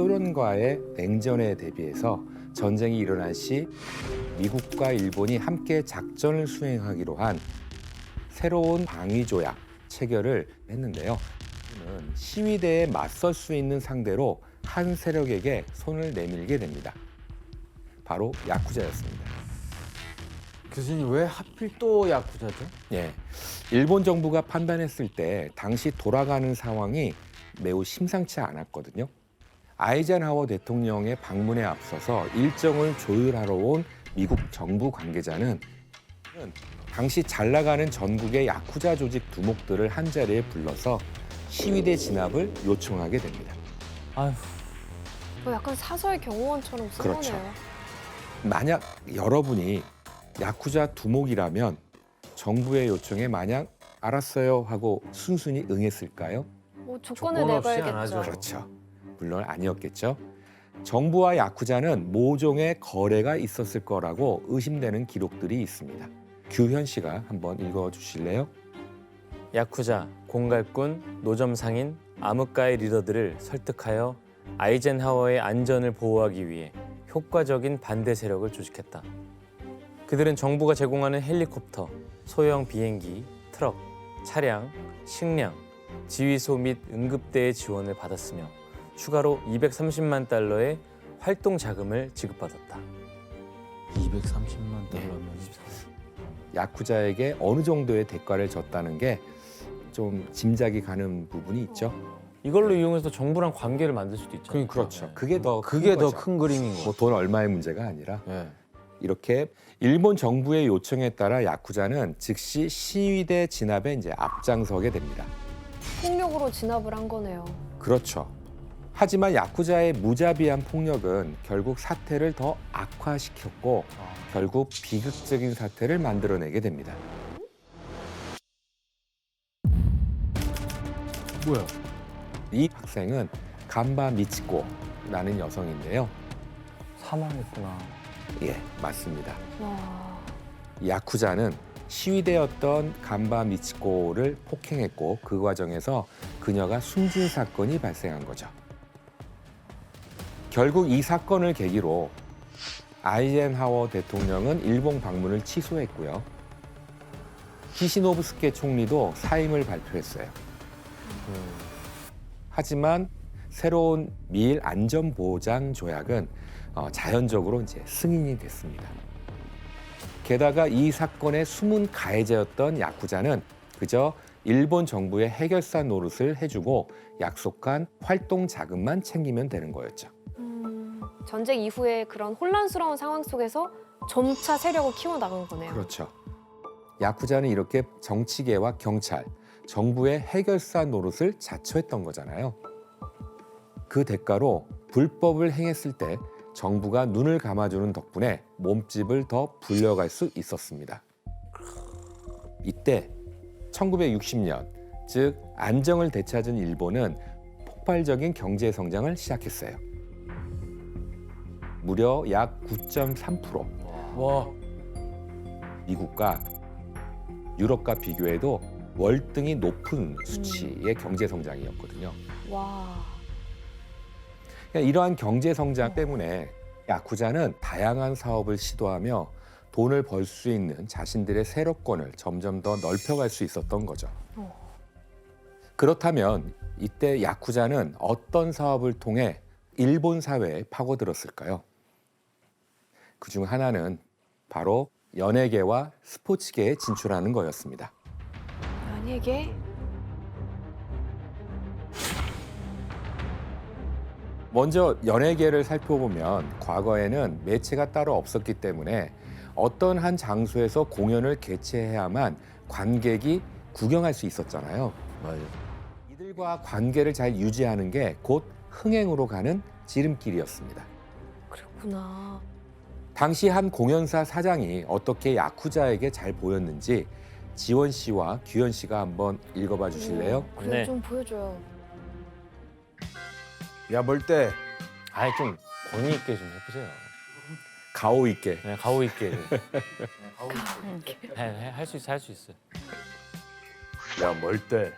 소련과의 냉전에 대비해서 전쟁이 일어날 시 미국과 일본이 함께 작전을 수행하기로 한 새로운 방위조약 체결을 했는데요. 시위대에 맞설 수 있는 상대로 한 세력에게 손을 내밀게 됩니다. 바로 야쿠자였습니다. 교수님 왜 하필 또 야쿠자죠? 예, 일본 정부가 판단했을 때 당시 돌아가는 상황이 매우 심상치 않았거든요. 아이젠하워 대통령의 방문에 앞서서 일정을 조율하러 온 미국 정부 관계자는 당시 잘 나가는 전국의 야쿠자 조직 두목들을 한자리에 불러서 시위대 진압을 요청하게 됩니다. 아휴, 약간 사설 경호원처럼 쓴 그렇죠. 거네요. 만약 여러분이 야쿠자 두목이라면 정부의 요청에 마냥 알았어요 하고 순순히 응했을까요? 뭐 조건을 조건 없이 안 내걸겠죠. 하죠. 그렇죠. 물론 아니었겠죠. 정부와 야쿠자는 모종의 거래가 있었을 거라고 의심되는 기록들이 있습니다. 규현 씨가 한번 읽어주실래요? 야쿠자, 공갈꾼, 노점 상인, 암흑가의 리더들을 설득하여 아이젠하워의 안전을 보호하기 위해 효과적인 반대 세력을 조직했다. 그들은 정부가 제공하는 헬리콥터, 소형 비행기, 트럭, 차량, 식량, 지휘소 및 응급대의 지원을 받았으며 추가로 230만 달러의 활동 자금을 지급받았다. 230만 달러면 야쿠자에게 어느 정도의 대가를 줬다는 게 좀 짐작이 가는 부분이 있죠. 이걸로 이용해서 정부랑 관계를 만들 수도 있잖아요. 그렇죠. 그게 더 그게 더 거죠. 큰 그림인 거. 뭐 돈 얼마의 문제가 아니라 예. 이렇게 일본 정부의 요청에 따라 야쿠자는 즉시 시위대 진압에 이제 앞장서게 됩니다. 폭력으로 진압을 한 거네요. 그렇죠. 하지만 야쿠자의 무자비한 폭력은 결국 사태를 더 악화시켰고 결국 비극적인 사태를 만들어내게 됩니다. 뭐야? 이 학생은 간바 미치코라는 여성인데요. 사망했구나. 예, 맞습니다. 와, 야쿠자는 시위대였던 간바 미치코를 폭행했고 그 과정에서 그녀가 숨진 사건이 발생한 거죠. 결국 이 사건을 계기로 아이젠하워 대통령은 일본 방문을 취소했고요. 키시노부스케 총리도 사임을 발표했어요. 하지만 새로운 미일 안전보장 조약은 자연적으로 이제 승인이 됐습니다. 게다가 이 사건의 숨은 가해자였던 야쿠자는 그저 일본 정부의 해결사 노릇을 해주고 약속한 활동 자금만 챙기면 되는 거였죠. 전쟁 이후에 그런 혼란스러운 상황 속에서 점차 세력을 키워나간 거네요. 그렇죠. 야쿠자는 이렇게 정치계와 경찰, 정부의 해결사 노릇을 자처했던 거잖아요. 그 대가로 불법을 행했을 때 정부가 눈을 감아주는 덕분에 몸집을 더 불려갈 수 있었습니다. 이때 1960년, 즉 안정을 되찾은 일본은 폭발적인 경제 성장을 시작했어요. 무려 약 9.3%. 와, 미국과 유럽과 비교해도 월등히 높은 수치의 경제 성장이었거든요. 와, 그러니까 이러한 경제 성장 때문에 야쿠자는 다양한 사업을 시도하며 돈을 벌 수 있는 자신들의 세력권을 점점 더 넓혀갈 수 있었던 거죠. 그렇다면 이때 야쿠자는 어떤 사업을 통해 일본 사회에 파고들었을까요? 그중 하나는 바로 연예계와 스포츠계에 진출하는 거였습니다. 연예계? 먼저 연예계를 살펴보면 과거에는 매체가 따로 없었기 때문에 어떤 한 장소에서 공연을 개최해야만 관객이 구경할 수 있었잖아요. 맞아요. 이들과 관계를 잘 유지하는 게 곧 흥행으로 가는 지름길이었습니다. 그렇구나. 당시 한 공연사 사장이 어떻게 야쿠자에게 잘 보였는지 지원 씨와 규현 씨가 한번 읽어봐 주실래요? 그래, 네. 좀 보여줘요. 야, 뭘 때? 아예 좀 권위 있게 좀 해보세요. 가오 있게. 네, 가오 있게. 할 수 있어, 할 수 있어. 야, 뭘 때?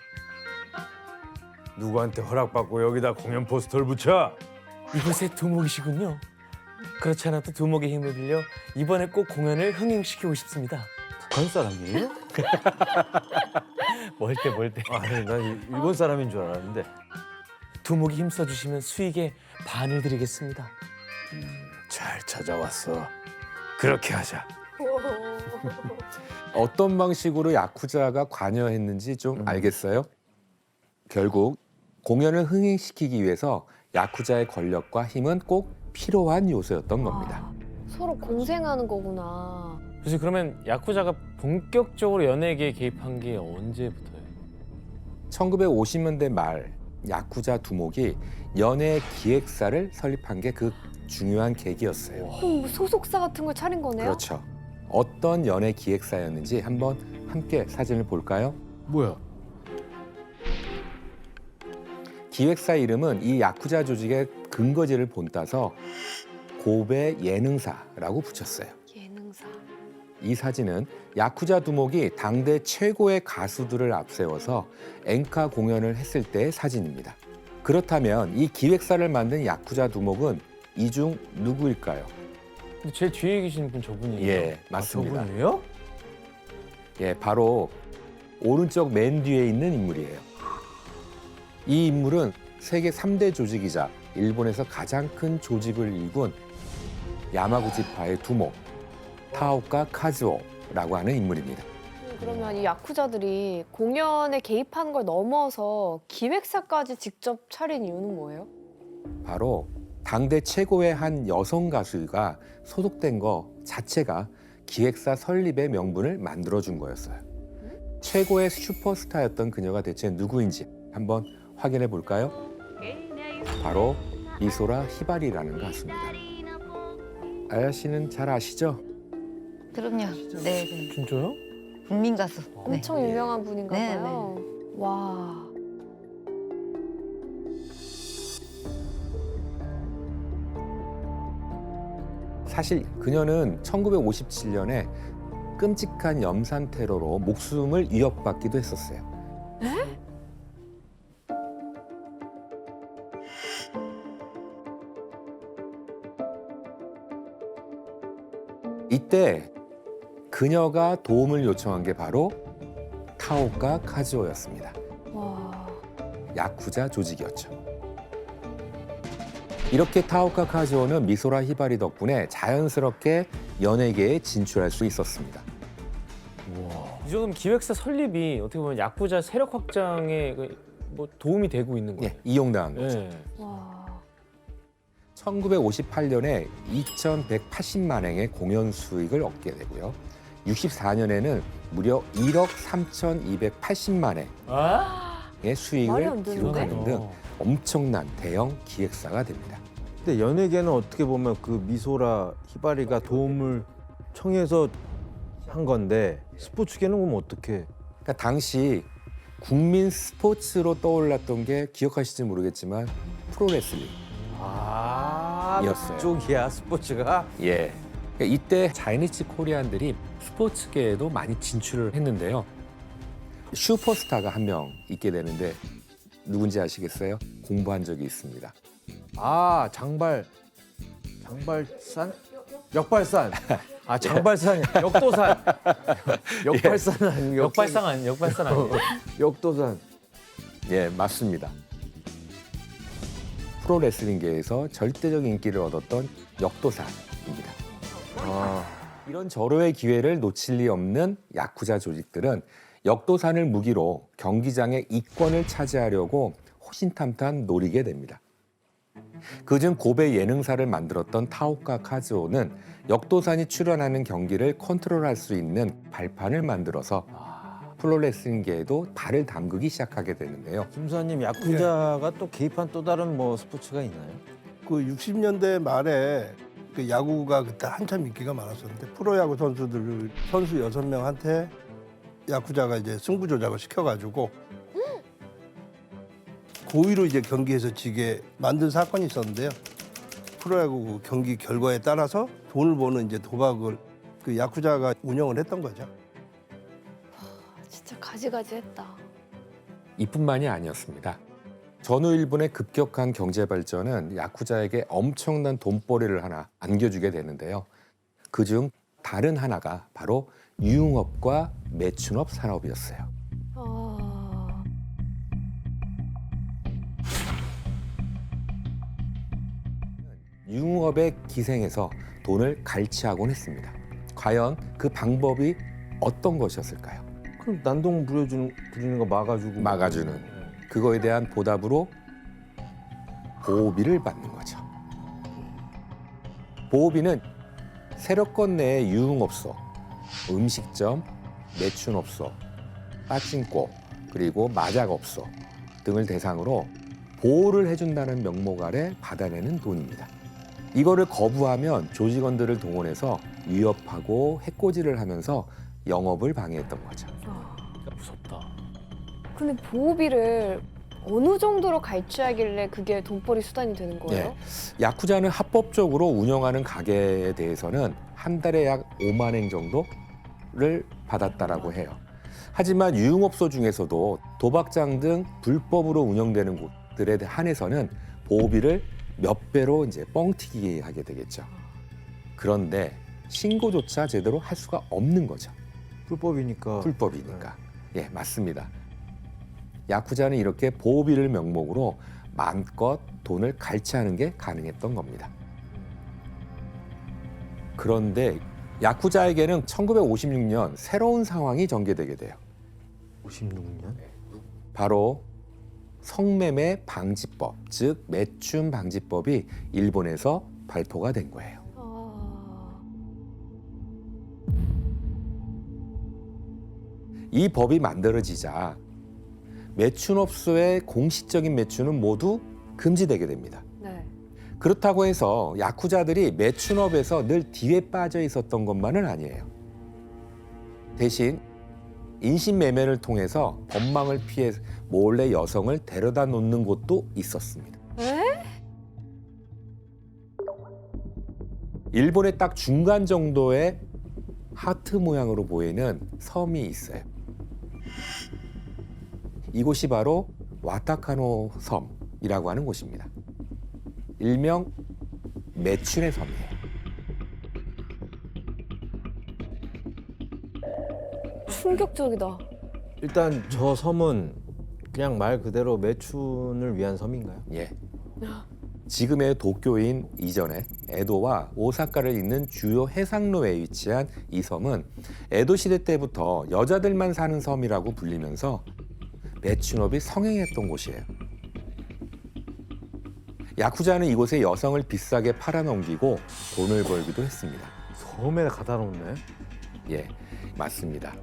누구한테 허락받고 여기다 공연 포스터를 붙여? 이곳의 두목이시군요. 그렇지 않아도 두목의 힘을 빌려 이번에 꼭 공연을 흥행시키고 싶습니다. 북한 사람이에요? 뭘 때. 아니, 난 일본 사람인 줄 알았는데. 두목이 힘써주시면 수익의 반을 드리겠습니다. 잘 찾아왔어. 그렇게 하자. 어떤 방식으로 야쿠자가 관여했는지 좀 알겠어요? 결국 공연을 흥행시키기 위해서 야쿠자의 권력과 힘은 꼭 필요한 요소였던 겁니다. 아, 서로 공생하는 거구나. 그래서 그러면 야쿠자가 본격적으로 연예계에 개입한 게 언제부터예요? 1950년대 말 야쿠자 두목이 연예 기획사를 설립한 게 그 중요한 계기였어요. 그럼 뭐 소속사 같은 걸 차린 거네요? 그렇죠. 어떤 연예 기획사였는지 한번 함께 사진을 볼까요? 뭐야? 기획사 이름은 이 야쿠자 조직의 근거지를 본따서 고베 예능사라고 붙였어요. 예능사. 이 사진은 야쿠자 두목이 당대 최고의 가수들을 앞세워서 엔카 공연을 했을 때의 사진입니다. 그렇다면 이 기획사를 만든 야쿠자 두목은 이 중 누구일까요? 근데 제일 뒤에 계신 분 저분이에요. 예, 맞습니다. 저분이에요? 예, 바로 오른쪽 맨 뒤에 있는 인물이에요. 이 인물은 세계 3대 조직이자 일본에서 가장 큰 조직을 일군 야마구치파의 두목 타오카 카즈오라고 하는 인물입니다. 그러면 이 야쿠자들이 공연에 개입하는 걸 넘어서 기획사까지 직접 차린 이유는 뭐예요? 바로 당대 최고의 한 여성 가수가 소속된 거 자체가 기획사 설립의 명분을 만들어준 거였어요. 최고의 슈퍼스타였던 그녀가 대체 누구인지 한번 확인해 볼까요? 바로 미소라 히바리라는 가수입니다. 아야 씨는 잘 아시죠? 그럼요. 네, 네. 진짜요? 국민 가수. 네. 엄청 유명한 분인가 네, 봐요. 와. 사실 그녀는 1957년에 끔찍한 염산 테러로 목숨을 위협받기도 했었어요. 이때 그녀가 도움을 요청한 게 바로 타오카 카즈오였습니다. 와. 야쿠자 조직이었죠. 이렇게 타오카 카즈오는 미소라 히바리 덕분에 자연스럽게 연예계에 진출할 수 있었습니다. 이 정도면 기획사 설립이 어떻게 보면 야쿠자 세력 확장에 뭐 도움이 되고 있는 거예요. 예, 이용당한 거죠. 예. 와. 1958년에 2,180만 행의 공연 수익을 얻게 되고요. 64년에는 무려 1억 3,280만 행의 아? 말이 수익을 안 되는데? 기록하는 등 엄청난 대형 기획사가 됩니다. 근데 연예계는 어떻게 보면 그 미소라 히바리가 도움을 청해서 한 건데 스포츠계는 그럼 어떻게? 그러니까 당시 국민 스포츠로 떠올랐던 게 기억하실지 모르겠지만 프로레슬링. 아, 이었어요. 그쪽이야 스포츠가. 예. 그러니까 이때 자이니치 코리안들이 스포츠계에도 많이 진출을 했는데요. 슈퍼스타가 한 명 있게 되는데 누군지 아시겠어요? 공부한 적이 있습니다. 아, 장발산? 역발산. 아, 장발산, 역도산. 역발산 아니고 역발상 아니에요? 역도산. 예, 맞습니다. 프로레슬링계에서 절대적 인기를 얻었던 역도사입니다. 아, 이런 절호의 기회를 놓칠 리 없는 야쿠자 조직들은 역도산을 무기로 경기장의 이권을 차지하려고 호신탐탐 노리게 됩니다. 그중 고베 예능사를 만들었던 타오카 카즈오는 역도산이 출연하는 경기를 컨트롤할 수 있는 발판을 만들어서 프로레슬링계에도 발을 담그기 시작하게 되는데요. 김수환님 야쿠자가 또 개입한 또 다른 뭐 스포츠가 있나요? 그 60년대 말에 그 야구가 그때 한참 인기가 많았었는데 프로야구 선수 6명한테 야쿠자가 이제 승부 조작을 시켜가지고 고의로 이제 경기에서 지게 만든 사건이 있었는데요. 프로야구 경기 결과에 따라서 돈을 버는 이제 도박을 그 야쿠자가 운영을 했던 거죠. 진짜 가지가지 했다. 이뿐만이 아니었습니다. 전후 일본의 급격한 경제 발전은 야쿠자에게 엄청난 돈벌이를 하나 안겨주게 되는데요. 그중 다른 하나가 바로 유흥업과 매춘업 산업이었어요. 아, 유흥업에 기생해서 돈을 갈취하곤 했습니다. 과연 그 방법이 어떤 것이었을까요? 그럼 난동 부리는 거 막아주고 막아주는. 그거에 대한 보답으로 보호비를 받는 거죠. 보호비는 세력권 내의 유흥업소, 음식점, 매춘업소, 빠찡꼬, 그리고 마작업소 등을 대상으로 보호를 해준다는 명목 아래 받아내는 돈입니다. 이거를 거부하면 조직원들을 동원해서 위협하고 해코지를 하면서 영업을 방해했던 거죠. 무섭다. 근데 보호비를 어느 정도로 갈취하길래 그게 돈벌이 수단이 되는 거예요? 예. 야쿠자는 합법적으로 운영하는 가게에 대해서는 한 달에 약 5만 엔 정도를 받았다라고 해요. 하지만 유흥업소 중에서도 도박장 등 불법으로 운영되는 곳들에 한해서는 보호비를 몇 배로 이제 뻥튀기 하게 되겠죠. 그런데 신고조차 제대로 할 수가 없는 거죠. 불법이니까. 불법이니까. 예, 맞습니다. 야쿠자는 이렇게 보호비를 명목으로 마음껏 돈을 갈취하는 게 가능했던 겁니다. 그런데 야쿠자에게는 1956년 새로운 상황이 전개되게 돼요. 56년? 바로 성매매 방지법, 즉 매춘 방지법이 일본에서 발표가 된 거예요. 아, 이 법이 만들어지자 매춘업소의 공식적인 매춘은 모두 금지되게 됩니다. 네. 그렇다고 해서 야쿠자들이 매춘업에서 늘 뒤에 빠져 있었던 것만은 아니에요. 대신 인신매매를 통해서 법망을 피해 몰래 여성을 데려다 놓는 곳도 있었습니다. 에? 일본의 딱 중간 정도의 하트 모양으로 보이는 섬이 있어요. 이곳이 바로 와타카노 섬이라고 하는 곳입니다. 일명 매춘의 섬이에요. 충격적이다. 일단 저 섬은 그냥 말 그대로 매춘을 위한 섬인가요? 예. 지금의 도쿄인 이전에 에도와 오사카를 잇는 주요 해상로에 위치한 이 섬은 에도 시대 때부터 여자들만 사는 섬이라고 불리면서 매춘업이 성행했던 곳이에요. 야쿠자는 이곳에 여성을 비싸게 팔아넘기고 돈을 벌기도 했습니다. 섬에 가다 놓네. 예, 맞습니다.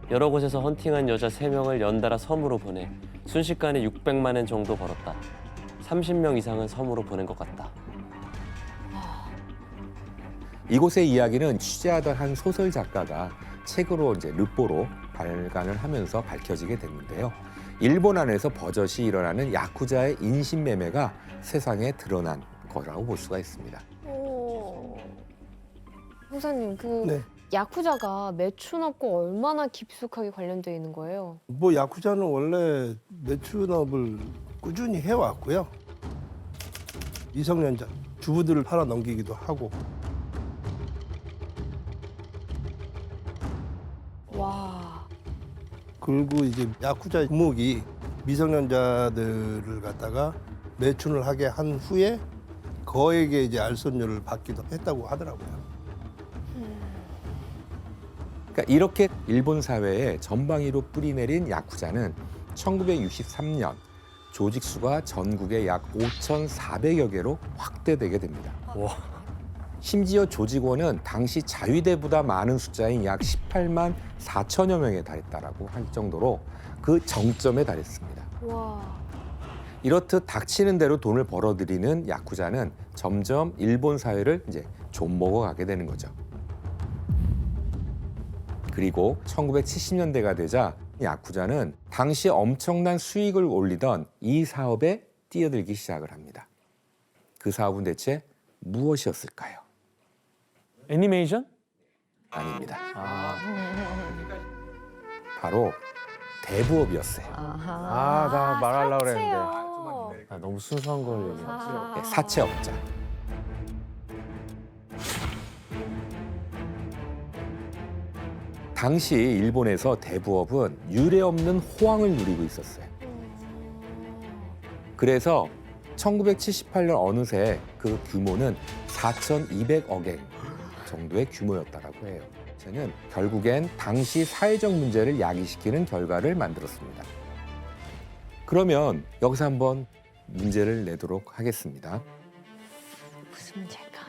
여러 곳에서 헌팅한 여자 3명을 연달아 섬으로 보내 순식간에 600만 엔 정도 벌었다. 30명 이상은 섬으로 보낸 것 같다. 이곳의 이야기는 취재하던 한 소설 작가가 책으로 이제 르포로 발간을 하면서 밝혀지게 됐는데요. 일본 안에서 버젓이 일어나는 야쿠자의 인신매매가 세상에 드러난 거라고 볼 수가 있습니다. 형사님, 그 네. 야쿠자가 매춘업과 얼마나 깊숙하게 관련되어 있는 거예요? 뭐 야쿠자는 원래 매춘업을 꾸준히 해왔고요. 미성년자 주부들을 팔아 넘기기도 하고. 와, 그리고 이제 야쿠자 목이 미성년자들을 갖다가 매춘을 하게 한 후에 거액의 이제 알선료를 받기도 했다고 하더라고요. 그러니까 이렇게 일본 사회에 전방위로 뿌리내린 야쿠자는 1963년 조직 수가 전국에 약 5,400여 개로 확대되게 됩니다. 심지어 조직원은 당시 자위대보다 많은 숫자인 약 18만 4천여 명에 달했다라고 할 정도로 그 정점에 달했습니다. 와, 이렇듯 닥치는 대로 돈을 벌어들이는 야쿠자는 점점 일본 사회를 이제 좀먹어가게 되는 거죠. 그리고 1970년대가 되자 야쿠자는 당시 엄청난 수익을 올리던 이 사업에 뛰어들기 시작을 합니다. 그 사업은 대체 무엇이었을까요? 애니메이션? 아닙니다. 아, 바로 대부업이었어요. 아하. 나 말하려고 그랬는데. 사채요. 아, 너무 순수한 걸 얘기해. 아. 사채업자. 당시 일본에서 대부업은 유례없는 호황을 누리고 있었어요. 그래서 1978년 어느새 그 규모는 4,200억엔 정도의 규모였다라고 해요. 저는 결국엔 당시 사회적 문제를 야기시키는 결과를 만들었습니다. 그러면 여기서 한번 문제를 내도록 하겠습니다. 무슨 문제일까?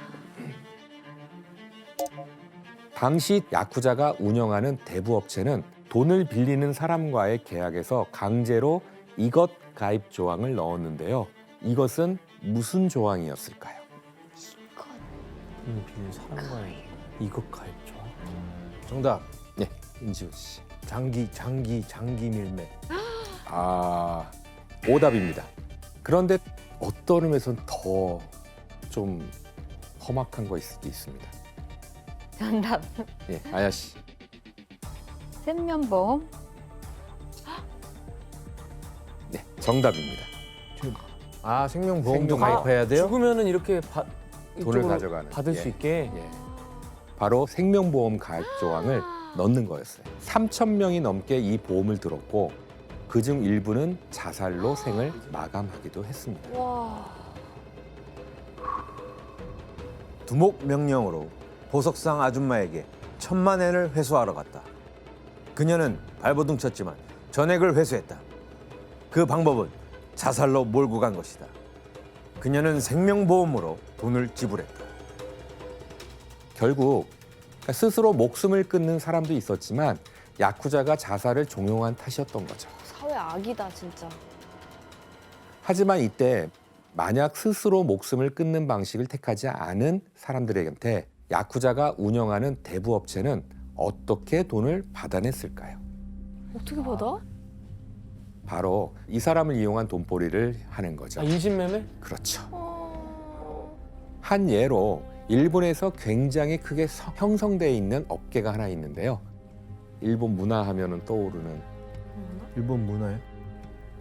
당시 야쿠자가 운영하는 대부업체는 돈을 빌리는 사람과의 계약에서 강제로 이것 가입 조항을 넣었는데요. 이것은 무슨 조항이었을까요? 비는 사람과의 이것 가입 좋아. 정답. 네, 임지훈 씨. 장기 밀매. 아, 오답입니다. 그런데 어떤 의미에서는 더 좀 험악한 것일 수도 있습니다. 정답. 예, 아야 씨. 생명보험. 네, 정답입니다. 생명보험도 생명보험. 가입해야 돼요? 죽으면은 이렇게 돈을 이쪽으로 가져가는. 받을 예. 수 있게. 예. 바로 생명보험 가입 조항을 넣는 거였어요. 3,000명이 넘게 이 보험을 들었고 그중 일부는 자살로 생을 마감하기도 했습니다. 와. 두목 명령으로 보석상 아줌마에게 1,000만 엔을 회수하러 갔다. 그녀는 발버둥 쳤지만 전액을 회수했다. 그 방법은 자살로 몰고 간 것이다. 그녀는 생명보험으로 돈을 지불했다. 결국 스스로 목숨을 끊는 사람도 있었지만 야쿠자가 자살을 종용한 탓이었던 거죠. 사회 악이다 진짜. 하지만 이때 만약 스스로 목숨을 끊는 방식을 택하지 않은 사람들에게 야쿠자가 운영하는 대부업체는 어떻게 돈을 받아냈을까요? 어떻게 받아? 바로 이 사람을 이용한 돈벌이를 하는 거죠. 아, 인신매매? 그렇죠. 어... 한 예로 일본에서 굉장히 크게 형성되어 있는 업계가 하나 있는데요. 일본 문화 하면은 떠오르는 일본 문화에?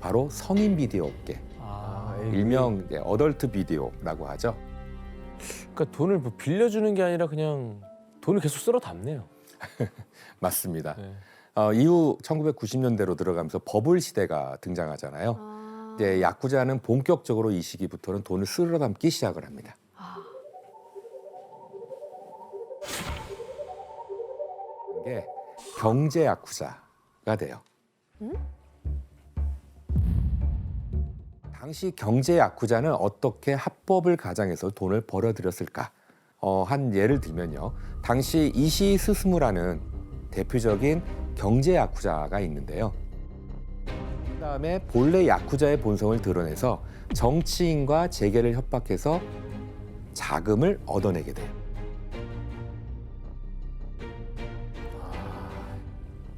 바로 성인 비디오 업계. 일명 이제 어덜트 비디오라고 하죠. 그러니까 돈을 뭐 빌려주는 게 아니라 그냥 돈을 계속 쓸어 담네요. 맞습니다. 네. 이후 1990년대로 들어가면서 버블 시대가 등장하잖아요. 아... 이제 야쿠자는 본격적으로 이 시기부터는 돈을 쓸어 담기 시작을 합니다. 이게 경제 야쿠자가 돼요. 당시 경제 야쿠자는 어떻게 합법을 가장해서 돈을 벌어들였을까? 한 예를 들면요. 당시 이시 스스무라는 대표적인 경제 야쿠자가 있는데요. 그다음에 본래 야쿠자의 본성을 드러내서 정치인과 재계를 협박해서 자금을 얻어내게 돼요.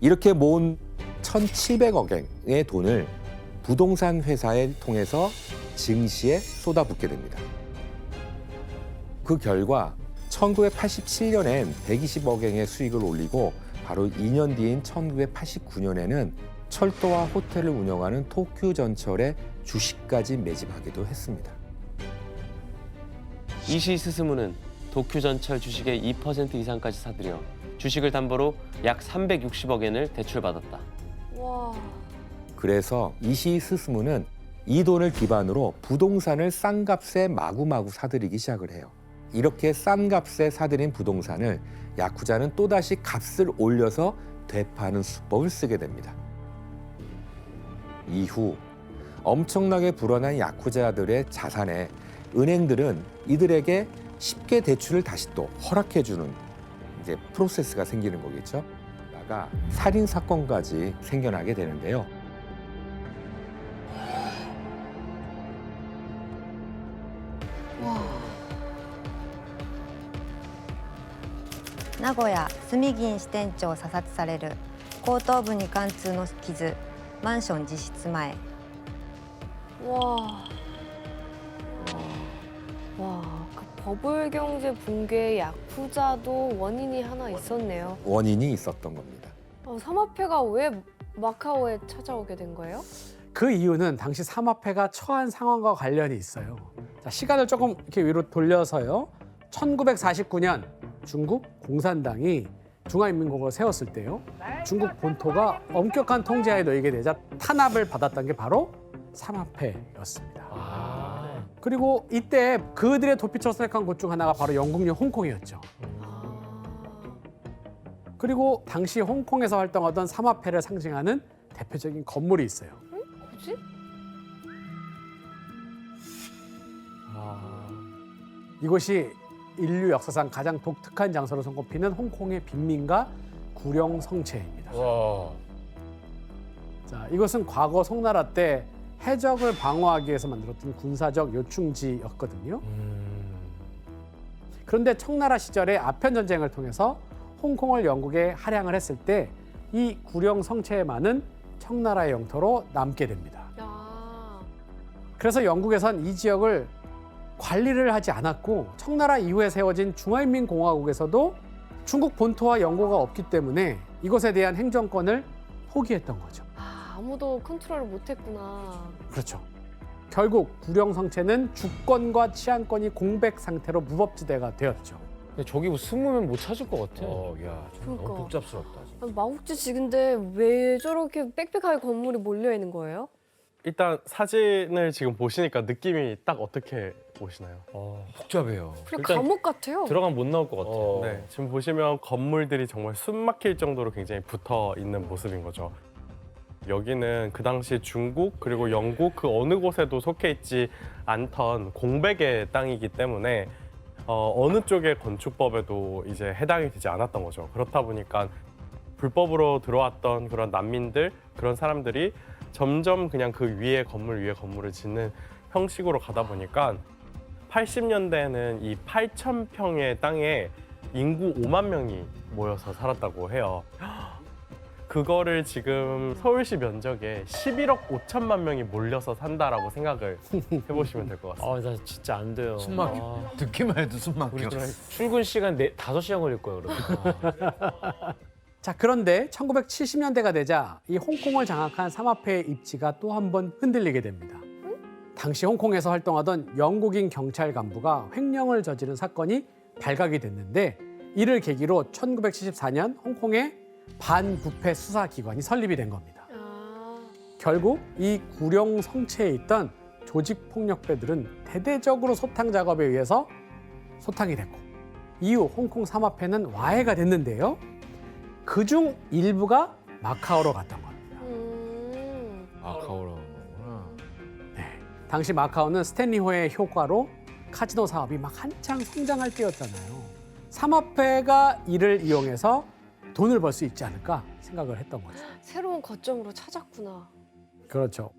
이렇게 모은 1,700억엔의 돈을 부동산 회사를 통해서 증시에 쏟아붓게 됩니다. 그 결과 1987년엔 120억엔의 수익을 올리고 바로 2년 뒤인 1989년에는 철도와 호텔을 운영하는 도쿄전철의 주식까지 매집하기도 했습니다. 이시 스스무는 도쿄전철 주식의 2% 이상까지 사들여 주식을 담보로 약 360억엔을 대출받았다. 와. 그래서 이시 스스무는 이 돈을 기반으로 부동산을 싼 값에 마구마구 사들이기 시작을 해요. 이렇게 싼 값에 사들인 부동산을 야쿠자는 또다시 값을 올려서 되파는 수법을 쓰게 됩니다. 이후 엄청나게 불어난 야쿠자들의 자산에 은행들은 이들에게 쉽게 대출을 다시 또 허락해주는 이제 프로세스가 생기는 거겠죠. 그러다가 살인 사건까지 생겨나게 되는데요. 와. 名古屋住銀支店長射殺される後頭部に貫通の傷マンション自室前 와. 와, 그 버블 경제 붕괴의 야쿠자도 원인이 하나 있었네요. 원인이 있었던 겁니다. 사마페가 왜 마카오에 찾아오게 된 거예요? 그 이유는 당시 삼합회가 처한 상황과 관련이 있어요. 자, 시간을 조금 이렇게 위로 돌려서요. 1949년 중국 공산당이 중화인민공화국을 세웠을 때요. 중국 본토가 엄격한 통제하에 놓이게 되자 탄압을 받았던 게 바로 삼합회였습니다. 그리고 이때 그들의 도피처로 선택한 곳 중 하나가 바로 영국령 홍콩이었죠. 그리고 당시 홍콩에서 활동하던 삼합회를 상징하는 대표적인 건물이 있어요. 뭐지? 이곳이 인류 역사상 가장 독특한 장소로 손꼽히는 홍콩의 빈민가 구룡 성체입니다. 자, 이것은 과거 송나라 때 해적을 방어하기 위해서 만들었던 군사적 요충지였거든요. 그런데 청나라 시절에 아편 전쟁을 통해서 홍콩을 영국에 할양을 했을 때 이 구룡 성체만은 청나라의 영토로 남게 됩니다. 야. 그래서 영국에선 이 지역을 관리를 하지 않았고 청나라 이후에 세워진 중화인민공화국에서도 중국 본토와 연고가 없기 때문에 이것에 대한 행정권을 포기했던 거죠. 아무도 컨트롤을 못했구나. 그렇죠. 결국 구룡 성체는 주권과 치안권이 공백 상태로 무법지대가 되었죠. 근데 저기 뭐 숨으면 못 찾을 것 같아. 야, 좀 그러니까. 너무 복잡스럽다. 마국지 지근데 왜 저렇게 빽빽하게 건물이 몰려 있는 거예요? 일단 사진을 지금 보시니까 느낌이 딱 어떻게 오시나요? 복잡해요. 그냥 일단 감옥 같아요. 들어가면 못 나올 것 같아. 네, 지금 보시면 건물들이 정말 숨 막힐 정도로 굉장히 붙어 있는 모습인 거죠. 여기는 그 당시 중국 그리고 영국 그 어느 곳에도 속해 있지 않던 공백의 땅이기 때문에 어느 쪽의 건축법에도 이제 해당이 되지 않았던 거죠. 그렇다 보니까 불법으로 들어왔던 그런 난민들, 그런 사람들이 점점 그냥 그 위에 건물을 짓는 형식으로 가다 보니까 80년대에는 이 8,000평의 땅에 인구 5만 명이 모여서 살았다고 해요. 그거를 지금 서울시 면적에 11억 5천만 명이 몰려서 산다라고 생각을 해보시면 될 것 같습니다. 나 진짜 안 돼요. 숨 막혀. 듣기만 해도 숨 막혀. 우리 출근 시간 5시간 걸릴 거예요, 그러면. 자, 그런데 1970년대가 되자 이 홍콩을 장악한 삼합회의 입지가 또 한 번 흔들리게 됩니다. 당시 홍콩에서 활동하던 영국인 경찰 간부가 횡령을 저지른 사건이 발각이 됐는데 이를 계기로 1974년 홍콩에 반부패 수사기관이 설립이 된 겁니다. 결국 이 구룡 성체에 있던 조직폭력배들은 대대적으로 소탕 작업에 의해서 소탕이 됐고 이후 홍콩 삼합회는 와해가 됐는데요. 그중 일부가 마카오로 갔던 겁니다. 마카오로 간 거구나. 당시 마카오는 스탠리호의 효과로 카지노 사업이 막 한창 성장할 때였잖아요. 삼합회가 이를 이용해서 돈을 벌 수 있지 않을까 생각을 했던 거죠. 새로운 거점으로 찾았구나. 그렇죠.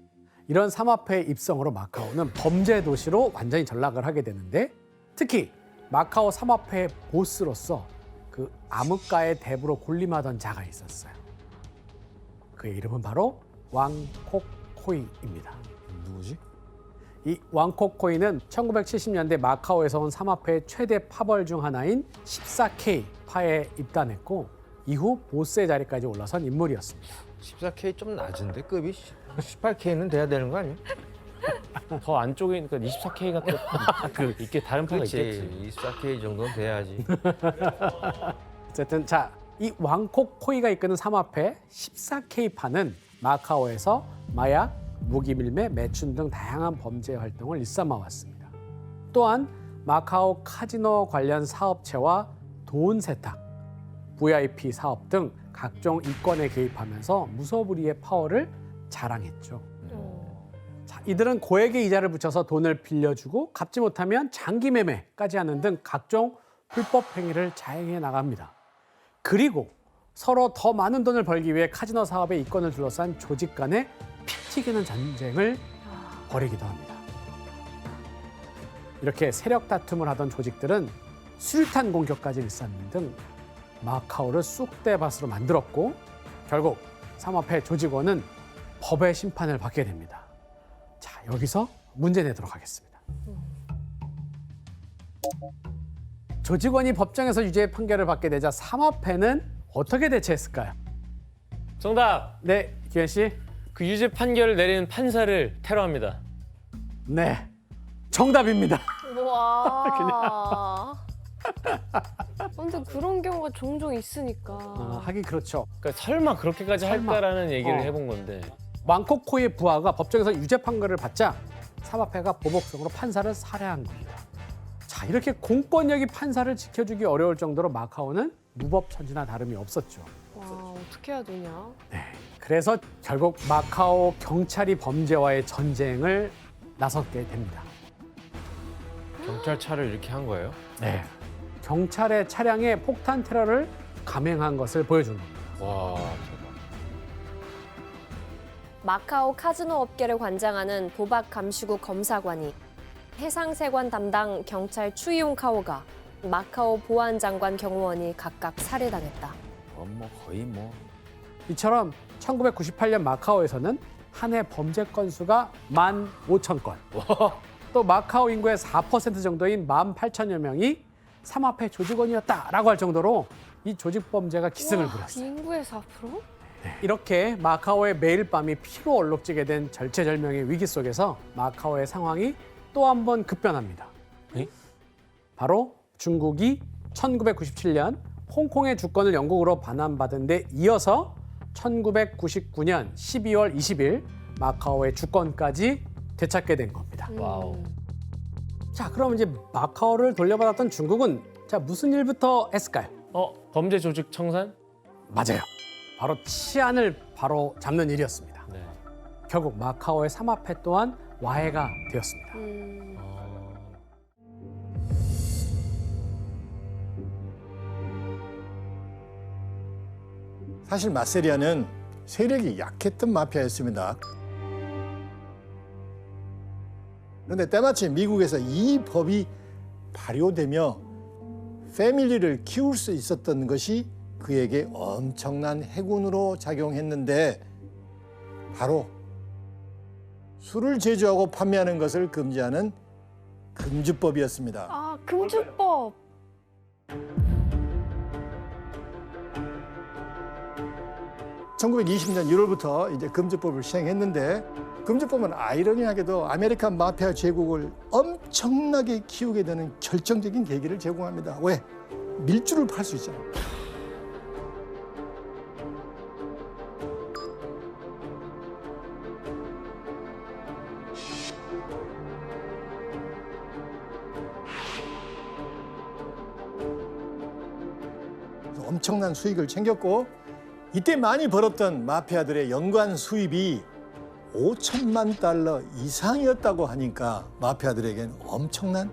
이런 삼합회 입성으로 마카오는 범죄 도시로 완전히 전락을 하게 되는데 특히 마카오 삼합회의 보스로서 그 암흑가의 대부로 군림하던 자가 있었어요. 그의 이름은 바로 왕콕코이입니다. 누구지? 이 왕콕코이는 1970년대 마카오에서 온 삼합회의 최대 파벌 중 하나인 14K 파에 입단했고 이후 보스의 자리까지 올라선 인물이었습니다. 14K 좀 낮은데 급이 18K는 돼야 되는 거 아니야? 더 안쪽에 그러니까 24K가 또 그 있게 다른 파가 있겠지. 24K 정도는 돼야지. 어쨌든 자, 이 왕콕코이가 이끄는 삼합회 14K파는 마카오에서 마약, 무기밀매, 매춘 등 다양한 범죄 활동을 일삼아 왔습니다. 또한 마카오 카지노 관련 사업체와 돈 세탁, VIP 사업 등 각종 이권에 개입하면서 무소불위의 파워를 자랑했죠. 자, 이들은 고액의 이자를 붙여서 돈을 빌려주고 갚지 못하면 장기 매매까지 하는 등 각종 불법 행위를 자행해 나갑니다. 그리고 서로 더 많은 돈을 벌기 위해 카지노 사업의 이권을 둘러싼 조직 간의 피 튀기는 전쟁을 벌이기도 합니다. 이렇게 세력 다툼을 하던 조직들은 수류탄 공격까지 일삼는 등 마카오를 쑥대밭으로 만들었고 결국 삼합회 조직원은 법의 심판을 받게 됩니다. 자, 여기서 문제 내도록 하겠습니다. 조직원이 법정에서 유죄의 판결을 받게 되자 삼합회는 어떻게 대처했을까요? 정답. 네, 기현 씨. 그 유죄 판결을 내리는 판사를 테러합니다. 네, 정답입니다. 와. 근데 그런 경우가 종종 있으니까. 하긴 그렇죠. 그러니까 설마 그렇게까지 설마. 할까라는 얘기를 어. 해본 건데. 왕코코이의 부하가 법정에서 유죄 판결을 받자 사마페가 보복성으로 판사를 살해한 겁니다. 자, 이렇게 공권력이 판사를 지켜주기 어려울 정도로 마카오는 무법천지나 다름이 없었죠. 와, 어떻게 해야 되냐? 그래서 결국 마카오 경찰이 범죄와의 전쟁을 나섰게 됩니다. 경찰차를 이렇게 한 거예요? 네. 경찰의 차량에 폭탄 테러를 감행한 것을 보여준 겁니다. 와, 대박. 마카오 카지노 업계를 관장하는 도박 감시국 검사관이 해상세관 담당 경찰 추이용 카오가 마카오 보안장관 경호원이 각각 살해당했다. 거의 뭐. 이처럼 1998년 마카오에서는 한 해 범죄 건수가 15,000건. 또 마카오 인구의 4% 정도인 18,000여 명이 사마페 조직원이었다라고 할 정도로 이 조직 범죄가 기승을 와, 부렸어요. 인구의 4%? 이렇게 마카오의 매일 밤이 피로 얼룩지게 된 절체절명의 위기 속에서 마카오의 상황이 또 한 번 급변합니다. 바로 중국이 1997년 홍콩의 주권을 영국으로 반환받은 데 이어서 1999년 12월 20일 마카오의 주권까지 되찾게 된 겁니다. 와우. 자, 그럼 이제 마카오를 돌려받았던 중국은 자, 무슨 일부터 했을까요? 범죄 조직 청산? 맞아요. 바로 치안을 바로 잡는 일이었습니다. 네. 결국 마카오의 사마페 또한 와해가 되었습니다. 사실 마세리아는 세력이 약했던 마피아였습니다. 그런데 때마침 미국에서 이 법이 발효되며 패밀리를 키울 수 있었던 것이 그에게 엄청난 해군으로 작용했는데 바로 술을 제조하고 판매하는 것을 금지하는 금주법이었습니다. 아, 금주법. (1920년) 1월부터 이제 금주법을 시행했는데 금주법은 아이러니하게도 아메리칸 마피아 제국을 엄청나게 키우게 되는 결정적인 계기를 제공합니다. 왜? 밀주를 팔 수 있잖아요. 엄청난 수익을 챙겼고 이때 많이 벌었던 마피아들의 연간 수입이 $5,000만 이상이었다고 하니까 마피아들에겐 엄청난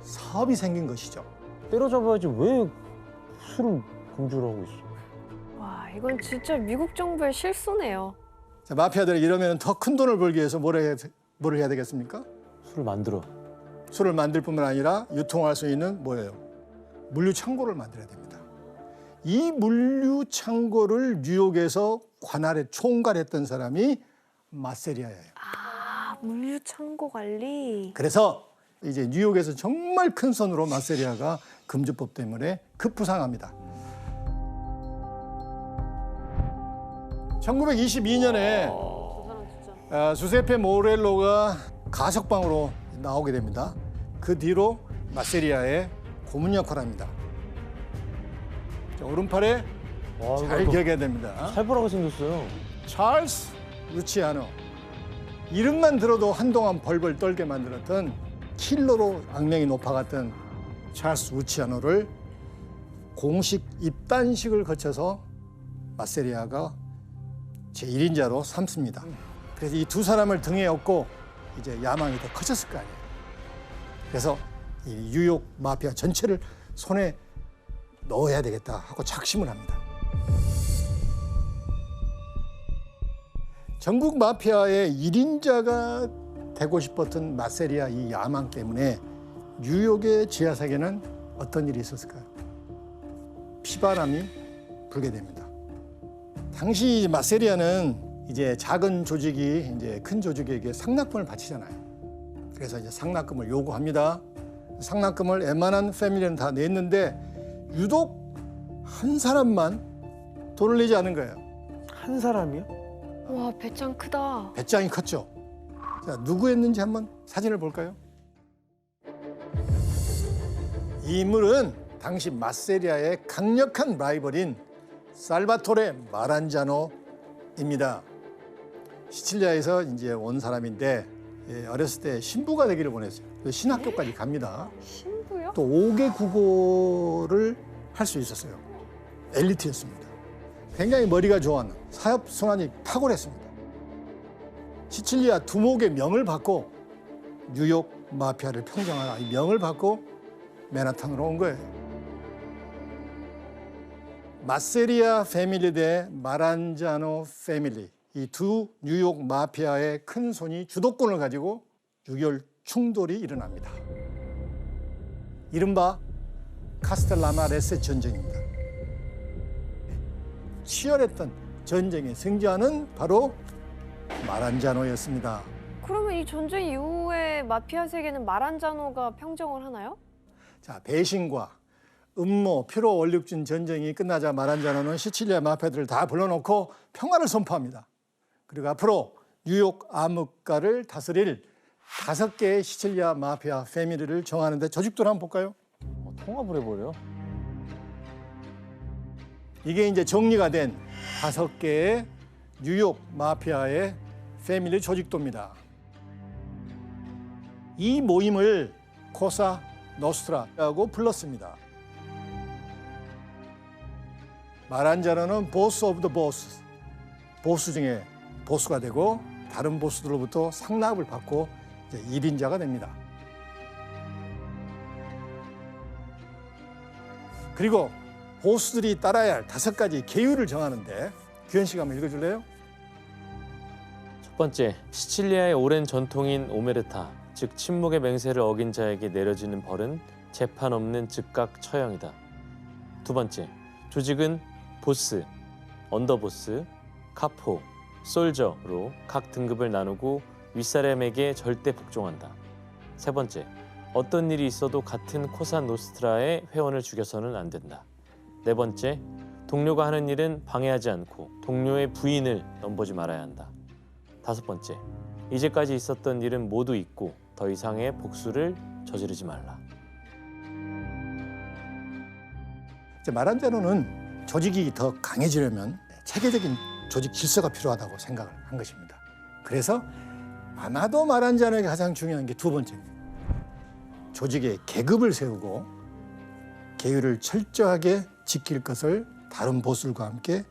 사업이 생긴 것이죠. 때려잡아야지 왜 술을 금주를 하고 있어? 와, 이건 진짜 미국 정부의 실수네요. 자, 마피아들이 이러면 더 큰 돈을 벌기 위해서 뭐를 해야 되겠습니까? 술을 만들어. 술을 만들 뿐만 아니라 유통할 수 있는 뭐예요? 물류 창고를 만들어야 됩니다. 이 물류 창고를 뉴욕에서 관할에 총괄했던 사람이 마세리아예요. 아, 물류 창고 관리. 그래서 이제 뉴욕에서 정말 큰 손으로 마세리아가 금주법 때문에 급부상합니다. 1922년에 주세페 모렐로가 가석방으로 나오게 됩니다. 그 뒤로 마세리아의 고문 역할을 합니다. 자, 오른팔에 잘 기억해야 됩니다. 살벌하게 생겼어요. 찰스 루치아노. 이름만 들어도 한동안 벌벌 떨게 만들었던 킬러로 악명이 높아갔던 찰스 루치아노를 공식 입단식을 거쳐서 마세리아가 제1인자로 삼습니다. 그래서 이 두 사람을 등에 업고 이제 야망이 더 커졌을 거 아니에요. 그래서 이 뉴욕 마피아 전체를 손에 넣어야 되겠다 하고 작심을 합니다. 전국 마피아의 1인자가 되고 싶었던 마세리아 이 야망 때문에 뉴욕의 지하세계는 어떤 일이 있었을까요? 피바람이 불게 됩니다. 당시 마세리아는 이제 작은 조직이 이제 큰 조직에게 상납금을 바치잖아요. 그래서 이제 상납금을 요구합니다. 상납금을 웬만한 패밀리는 다 냈는데 유독 한 사람만 돈을 내지 않은 거예요. 한 사람이요? 와, 배짱 크다. 배짱이 컸죠. 자, 누구였는지 한번 사진을 볼까요? 이 인물은 당시 마세리아의 강력한 라이벌인 살바토레 마란자노입니다. 시칠리아에서 이제 온 사람인데 어렸을 때 신부가 되기를 원했어요. 신학교까지 갑니다. 신부요? 또 5개 국어를 할 수 있었어요. 엘리트였습니다. 굉장히 머리가 좋았는 사업 순환이 탁월했습니다. 시칠리아 두목의 명을 받고 뉴욕 마피아를 평정하라 이 명을 받고 맨하탄으로 온 거예요. 마세리아 패밀리 대 마란자노 패밀리 이 두 뉴욕 마피아의 큰 손이 주도권을 가지고 6.25 충돌이 일어납니다. 이른바 카스텔라마레세 전쟁입니다. 치열했던 전쟁의 승자는 바로 마란자노였습니다. 그러면 이 전쟁 이후에 마피아 세계는 마란자노가 평정을 하나요? 자, 배신과 음모, 피로 원륙진 전쟁이 끝나자 마란자노는 시칠리아 마피아들을 다 불러놓고 평화를 선포합니다. 그리고 앞으로 뉴욕 암흑가를 다스릴 5개의 시칠리아 마피아 패밀리를 정하는데 조직도를 한번 볼까요? 통합을 해버려. 이게 이제 정리가 된 5개의 뉴욕 마피아의 패밀리 조직도입니다. 이 모임을 코사 노스트라라고 불렀습니다. 마란자노는 보스 오브 더 보스, 보스 중에 보스가 되고 다른 보스들로부터 상납을 받고 이제 1인자가 됩니다. 그리고 보스들이 따라야 할 5가지 계율을 정하는데 규현 씨가 한번 읽어줄래요? 첫 번째, 시칠리아의 오랜 전통인 오메르타, 즉 침묵의 맹세를 어긴 자에게 내려지는 벌은 재판 없는 즉각 처형이다. 두 번째, 조직은 보스, 언더보스, 카포, 솔저로 각 등급을 나누고 윗사람에게 절대 복종한다. 세 번째, 어떤 일이 있어도 같은 코사 노스트라의 회원을 죽여서는 안 된다. 네 번째, 동료가 하는 일은 방해하지 않고 동료의 부인을 넘보지 말아야 한다. 다섯 번째, 이제까지 있었던 일은 모두 잊고 더 이상의 복수를 저지르지 말라. 마란자노는 조직이 더 강해지려면 체계적인 조직 질서가 필요하다고 생각을 한 것입니다. 그래서 아마도 마란자노에게 가장 중요한 게 두 번째입니다. 조직의 계급을 세우고 계율을 철저하게 지킬 것을 다른 보스들과 함께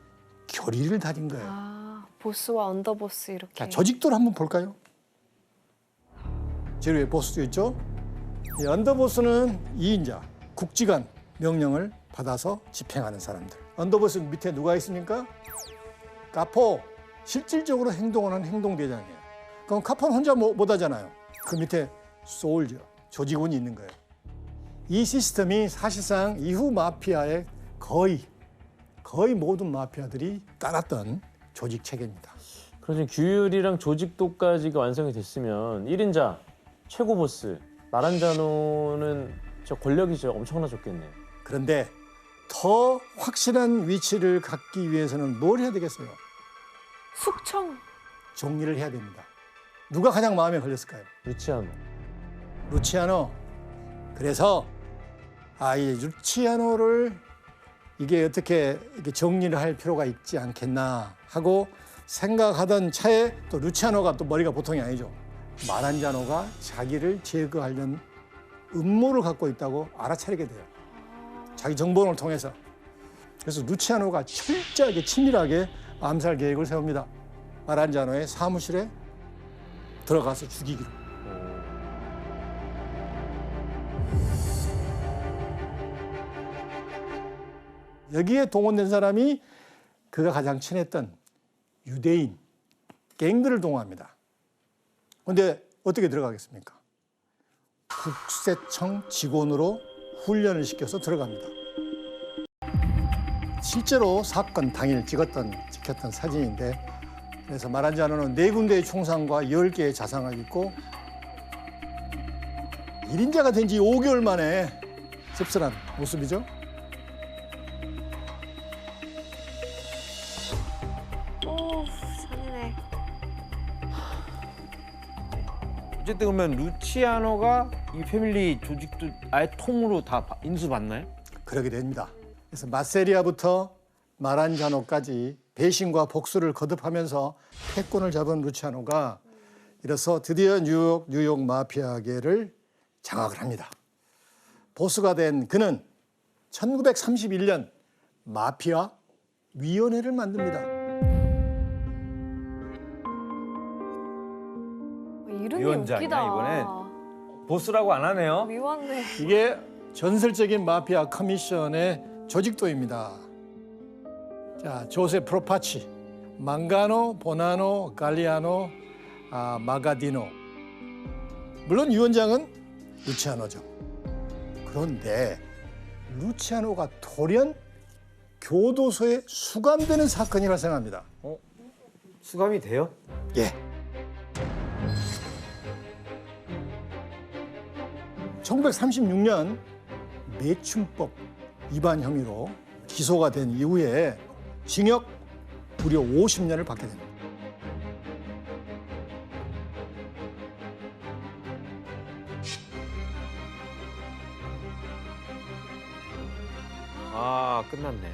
교리를 다진 거예요. 아, 보스와 언더보스 이렇게. 자, 조직도를 한번 볼까요? 제일 위에 보스도 있죠. 이 언더보스는 2인자, 국지간 명령을 받아서 집행하는 사람들. 언더보스 밑에 누가 있습니까? 카포, 실질적으로 행동하는 행동대장이에요. 그럼 카포는 혼자 못 하잖아요. 그 밑에 솔저, 조직원이 있는 거예요. 이 시스템이 사실상 이후 마피아의 거의 모든 마피아들이 따랐던 조직 체계입니다. 그럼 지금 규율이랑 조직도까지가 완성이 됐으면 1인자, 최고 보스, 마란자노는 저 권력이 진짜 엄청나졌겠네요. 그런데 더 확실한 위치를 갖기 위해서는 뭘 해야 되겠어요? 숙청. 정리를 해야 됩니다. 누가 가장 마음에 걸렸을까요? 루치아노. 그래서 이 루치아노를 이게 어떻게 이렇게 정리를 할 필요가 있지 않겠나 하고 생각하던 차에 또 루치아노가 또 머리가 보통이 아니죠. 마란자노가 자기를 제거하려는 음모를 갖고 있다고 알아차리게 돼요. 자기 정보원을 통해서. 그래서 루치아노가 철저하게 치밀하게 암살 계획을 세웁니다. 마란자노의 사무실에 들어가서 죽이기로. 여기에 동원된 사람이 그가 가장 친했던 유대인 갱들을 동원합니다. 그런데 어떻게 들어가겠습니까? 국세청 직원으로 훈련을 시켜서 들어갑니다. 실제로 사건 당일 찍혔던 사진인데, 그래서 마란자노는 4군데의 총상과 10개의 자상을 입고 1인자가 된 지 5개월 만에 씁쓸한 모습이죠. 아우 잔인해. 어쨌든 그러면 루치아노가 이 패밀리 조직도 아예 통으로 다 인수받나요? 그러게 됩니다. 그래서 마세리아부터 마란자노까지 배신과 복수를 거듭하면서 패권을 잡은 루치아노가 이래서 드디어 뉴욕 마피아계를 장악을 합니다. 보스가 된 그는 1931년 마피아 위원회를 만듭니다. 이름이 위원장이야, 웃기다. 이번엔. 보스라고 안 하네요. 위원회. 이게 전설적인 마피아 커미션의 조직도입니다. 자, 조세 프로파치, 망가노, 보나노, 갈리아노, 마가디노. 물론 위원장은 루치아노죠. 그런데 루치아노가 돌연 교도소에 수감되는 사건이 발생합니다. 수감이 돼요? 예. 1936년 매춘법 위반 혐의로 기소가 된 이후에 징역 무려 50년을 받게 됩니다. 아, 끝났네.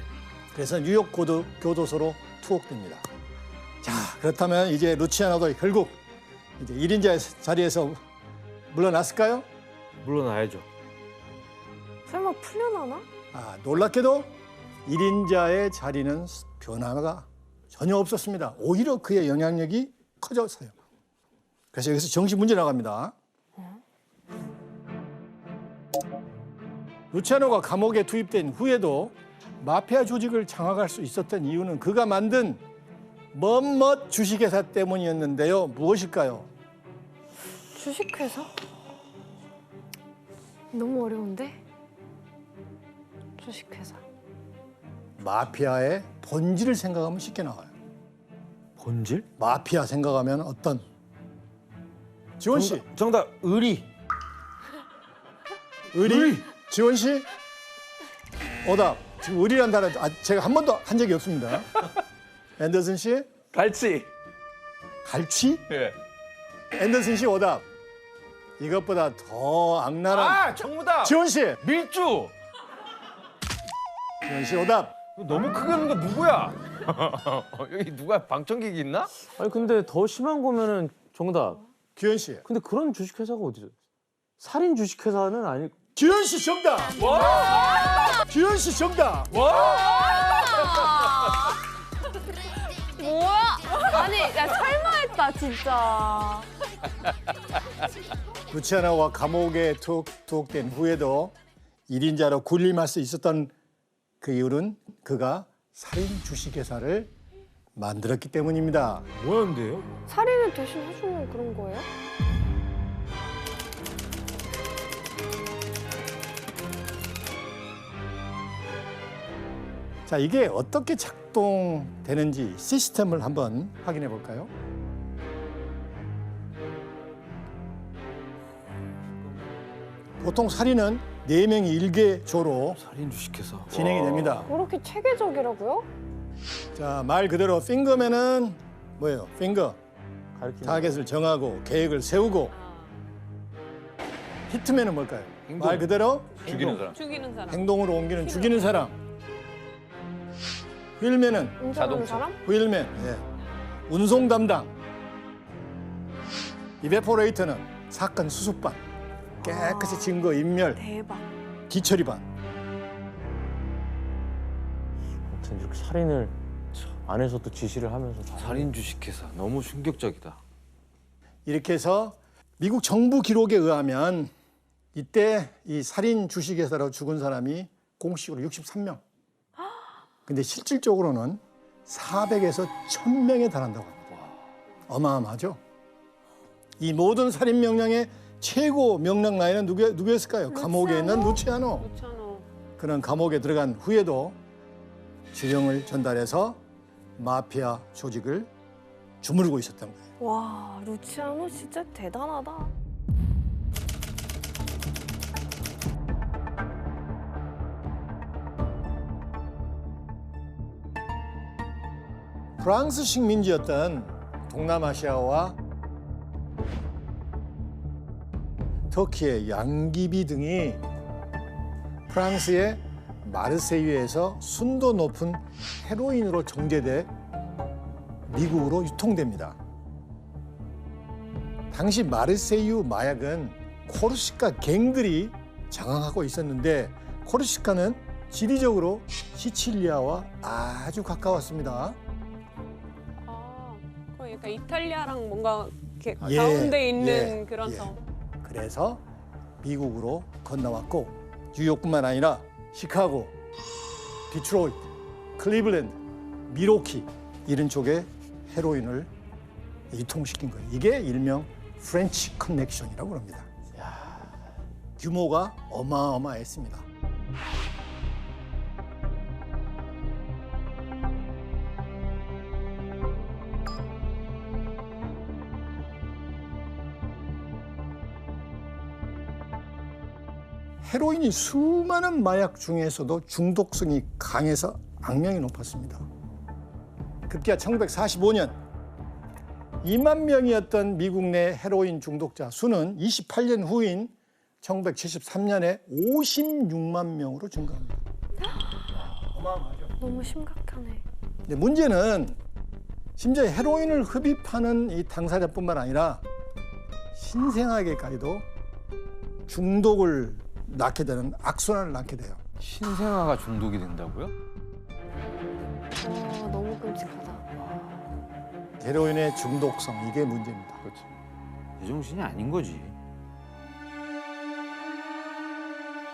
그래서 뉴욕 교도소로 투옥됩니다. 자, 그렇다면 이제 루치아노도 결국 이제 1인자 자리에서 물러났을까요? 물러나야죠. 설마 풀려나나? 놀랍게도 1인자의 자리는 변화가 전혀 없었습니다. 오히려 그의 영향력이 커졌어요. 그래서 여기서 정식 문제 나갑니다. 루치아노가 감옥에 투입된 후에도 마피아 조직을 장악할 수 있었던 이유는 그가 만든 멋멋 주식회사 때문이었는데요. 무엇일까요? 주식회사? 너무 어려운데? 주식회사. 마피아의 본질을 생각하면 쉽게 나와요. 본질? 마피아 생각하면 어떤? 지원 씨. 정답 의리. 의리? 지원 씨? 오답. 지금 의리란 단어 제가 한 번도 한 적이 없습니다. 앤더슨 씨? 갈치. 갈치? 예. 앤더슨 씨 오답. 이것보다 더 악랄한. 정답. 지원 씨. 밀주. 지원 씨 오답. 너무 크게 하는 거 누구야? 여기 누가 방청객이 있나? 아니 근데 더 심한 거면은 정답. 규현 씨. 근데 그런 주식회사가 어디서? 살인 주식회사는 아닐. 규현 씨 정답. 규현 씨 정답. 뭐야? 아니, 야 설마 했다 진짜. 루치아노와 감옥에 투옥된 후에도 1인자로 군림할 수 있었던 그 이유는 그가 살인 주식회사를 만들었기 때문입니다. 뭐였는데요? 살인을 대신 해주는 그런 거예요? 자, 이게 어떻게 작동되는지 시스템을 한번 확인해 볼까요? 보통 살인은 4명이 일개조로 살인 주식회사. 진행이 됩니다. 그렇게 체계적이라고요? 자, 말 그대로 핑거맨은 뭐예요? 핑거. 타겟을 정하고 계획을 세우고. 히트맨은 뭘까요? 말 그대로 죽이는 사람. 죽이는 사람. 행동으로 옮기는 죽이는 사람. 휠맨은 운전하는 자동차. 사람? 휠맨. 예. 운송 담당. 이베포레이터는 사건 수습반. 깨끗이 증거 인멸. 대박. 기처리반. 아무튼 이렇게 살인을 안에서도 지시를 하면서 다 살인 주식회사. 너무 충격적이다. 이렇게 해서 미국 정부 기록에 의하면 이때 이 살인 주식회사로 죽은 사람이 공식으로 63명. 근데 실질적으로는 400에서 1000명에 달한다고 합니다. 어마어마하죠? 이 모든 살인 명령의 최고 명령 라인은 누구였을까요? 감옥에 있는 루치아노. 그는 감옥에 들어간 후에도 지령을 전달해서 마피아 조직을 주무르고 있었던 거예요. 와, 루치아노 진짜 대단하다. 프랑스 식민지였던 동남아시아와 터키의 양귀비 등이 프랑스의 마르세유에서 순도 높은 헤로인으로 정제돼 미국으로 유통됩니다. 당시 마르세유 마약은 코르시카 갱들이 장악하고 있었는데 코르시카는 지리적으로 시칠리아와 아주 가까웠습니다. 그러니까 이탈리아랑 뭔가 이렇게 예, 가운데 있는 예, 그런 예. 점. 그래서 미국으로 건너왔고 뉴욕뿐만 아니라 시카고, 디트로이트, 클리블랜드, 미로키 이런 쪽에 헤로인을 유통시킨 거예요. 이게 일명 프렌치 커넥션이라고 합니다. 규모가 어마어마했습니다. 헤로인이 수많은 마약 중에서도 중독성이 강해서 악명이 높았습니다. 급기야 1945년 2만 명이었던 미국 내 헤로인 중독자 수는 28년 후인 1973년에 56만 명으로 증가합니다. 어마어마하죠. 너무 심각하네. 근데 문제는 심지어 헤로인을 흡입하는 이 당사자뿐만 아니라 신생아에게까지도 중독을 낳게 되는 악순환을 낳게 돼요. 신생아가 중독이 된다고요? 와, 너무 끔찍하다. 헤로인의 중독성 이게 문제입니다. 그렇지. 제정신이 아닌 거지.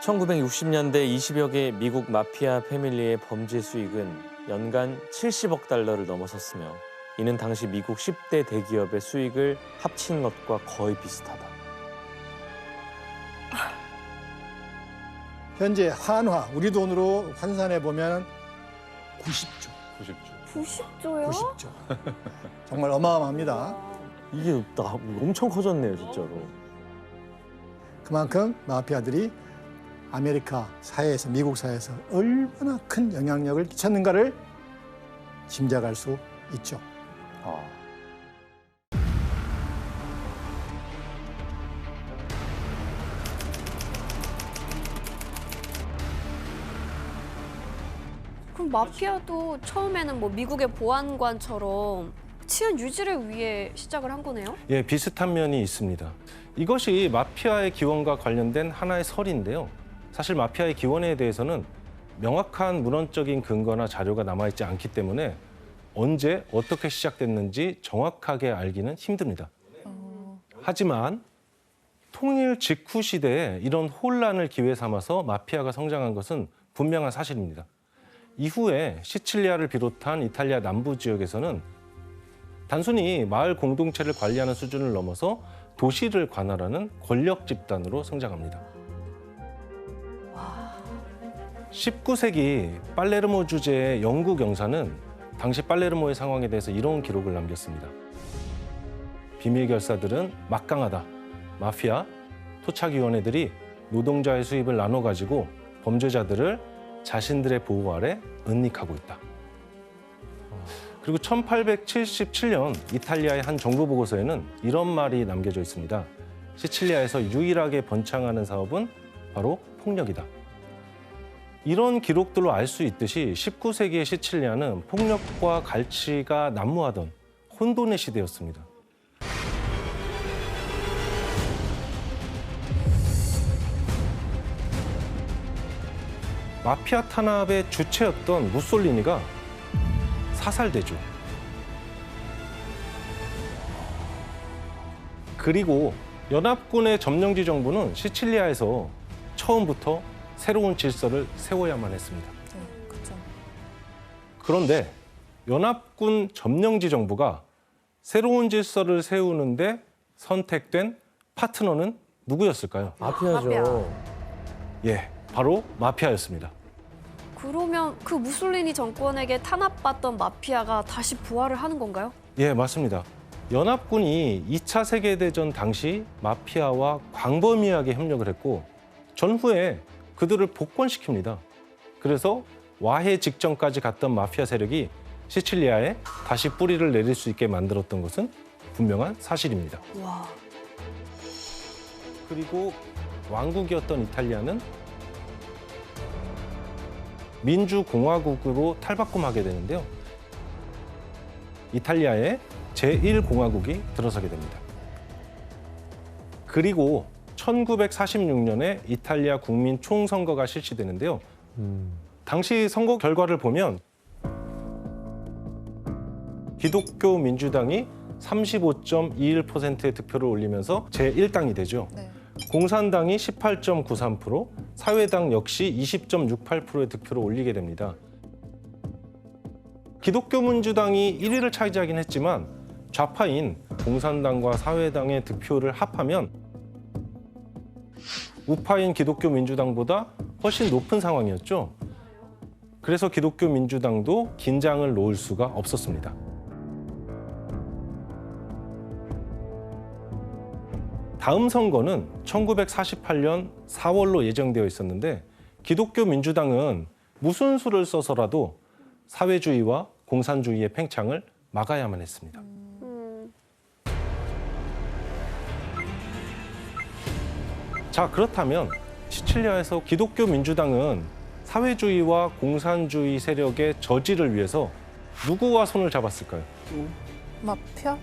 1960년대 20여 개 미국 마피아 패밀리의 범죄 수익은 연간 70억 달러를 넘어섰으며 이는 당시 미국 10대 대기업의 수익을 합친 것과 거의 비슷하다. 현재 환화 우리 돈으로 환산해 보면 90조. 90조요? 90조. 정말 어마어마합니다. 이게 엄청 커졌네요, 진짜로. 그만큼 마피아들이 아메리카 사회에서 미국 사회에서 얼마나 큰 영향력을 끼쳤는가를 짐작할 수 있죠. 그럼 마피아도 처음에는 뭐 미국의 보안관처럼 치안 유지를 위해 시작을 한 거네요? 예, 비슷한 면이 있습니다. 이것이 마피아의 기원과 관련된 하나의 설인데요. 사실 마피아의 기원에 대해서는 명확한 문헌적인 근거나 자료가 남아있지 않기 때문에 언제 어떻게 시작됐는지 정확하게 알기는 힘듭니다. 하지만 통일 직후 시대에 이런 혼란을 기회 삼아서 마피아가 성장한 것은 분명한 사실입니다. 이후에 시칠리아를 비롯한 이탈리아 남부 지역에서는 단순히 마을 공동체를 관리하는 수준을 넘어서 도시를 관할하는 권력 집단으로 성장합니다. 19세기 팔레르모 주재의 영국 영사는 당시 팔레르모의 상황에 대해서 이런 기록을 남겼습니다. 비밀 결사들은 막강하다. 마피아, 토착위원회들이 노동자의 수입을 나눠 가지고 범죄자들을 자신들의 보호 아래 은닉하고 있다. 그리고 1877년 이탈리아의 한 정부 보고서에는 이런 말이 남겨져 있습니다. 시칠리아에서 유일하게 번창하는 사업은 바로 폭력이다. 이런 기록들로 알 수 있듯이 19세기의 시칠리아는 폭력과 갈취가 난무하던 혼돈의 시대였습니다. 마피아 탄압의 주체였던 무솔리니가 사살되죠. 그리고 연합군의 점령지 정부는 시칠리아에서 처음부터 새로운 질서를 세워야만 했습니다. 그런데 연합군 점령지 정부가 새로운 질서를 세우는데 선택된 파트너는 누구였을까요? 마피아죠. 예, 바로 마피아였습니다. 그러면 그 무솔리니 정권에게 탄압받던 마피아가 다시 부활을 하는 건가요? 예, 맞습니다. 연합군이 2차 세계대전 당시 마피아와 광범위하게 협력을 했고 전후에 그들을 복권시킵니다. 그래서 와해 직전까지 갔던 마피아 세력이 시칠리아에 다시 뿌리를 내릴 수 있게 만들었던 것은 분명한 사실입니다. 와. 그리고 왕국이었던 이탈리아는 민주공화국으로 탈바꿈하게 되는데요. 이탈리아의 제1공화국이 들어서게 됩니다. 그리고 1946년에 이탈리아 국민 총선거가 실시되는데요. 당시 선거 결과를 보면 기독교 민주당이 35.21%의 득표를 올리면서 제1당이 되죠. 네. 공산당이 18.93%, 사회당 역시 20.68%의 득표를 올리게 됩니다. 기독교 민주당이 1위를 차지하긴 했지만 좌파인 공산당과 사회당의 득표를 합하면 우파인 기독교 민주당보다 훨씬 높은 상황이었죠. 그래서 기독교 민주당도 긴장을 놓을 수가 없었습니다. 다음 선거는 1948년 4월로 예정되어 있었는데 기독교 민주당은 무슨 수를 써서라도 사회주의와 공산주의의 팽창을 막아야만 했습니다. 자, 그렇다면 시칠리아에서 기독교 민주당은 사회주의와 공산주의 세력의 저지를 위해서 누구와 손을 잡았을까요? 마피아?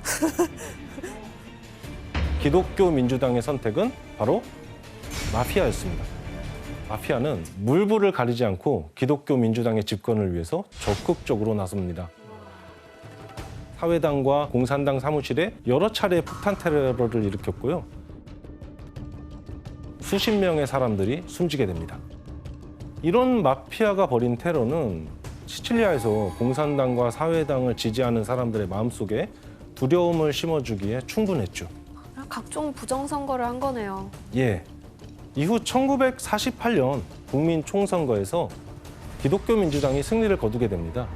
기독교 민주당의 선택은 바로 마피아였습니다. 마피아는 물불을 가리지 않고 기독교 민주당의 집권을 위해서 적극적으로 나섭니다. 사회당과 공산당 사무실에 여러 차례 폭탄 테러를 일으켰고요. 수십 명의 사람들이 숨지게 됩니다. 이런 마피아가 벌인 테러는 시칠리아에서 공산당과 사회당을 지지하는 사람들의 마음속에 두려움을 심어주기에 충분했죠. 각종 부정선거를 한 거네요. 예. 이후 1948년 국민 총선거에서 기독교 민주당이 승리를 거두게 됩니다.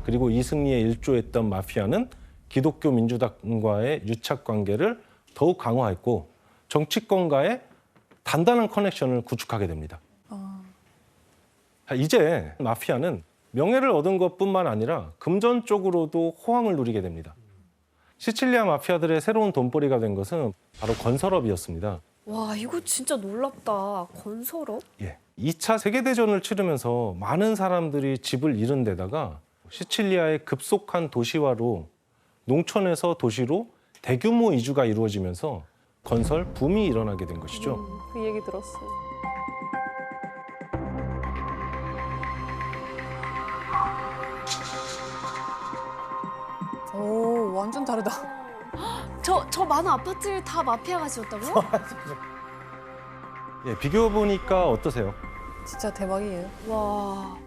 그리고 이 승리에 일조했던 마피아는 기독교 민주당과의 유착 관계를 더욱 강화했고 정치권과의 단단한 커넥션을 구축하게 됩니다. 이제 마피아는 명예를 얻은 것뿐만 아니라 금전적으로도 호황을 누리게 됩니다. 시칠리아 마피아들의 새로운 돈벌이가 된 것은 바로 건설업이었습니다. 와, 이거 진짜 놀랍다. 건설업? 예. 2차 세계대전을 치르면서 많은 사람들이 집을 잃은 데다가 시칠리아의 급속한 도시화로 농촌에서 도시로 대규모 이주가 이루어지면서 건설 붐이 일어나게 된 것이죠. 그 얘기 들었어요. 오, 완전 다르다. 저 많은 아파트를 다 마피아가 지었다고요? 예, 비교해보니까 어떠세요? 진짜 대박이에요. 와.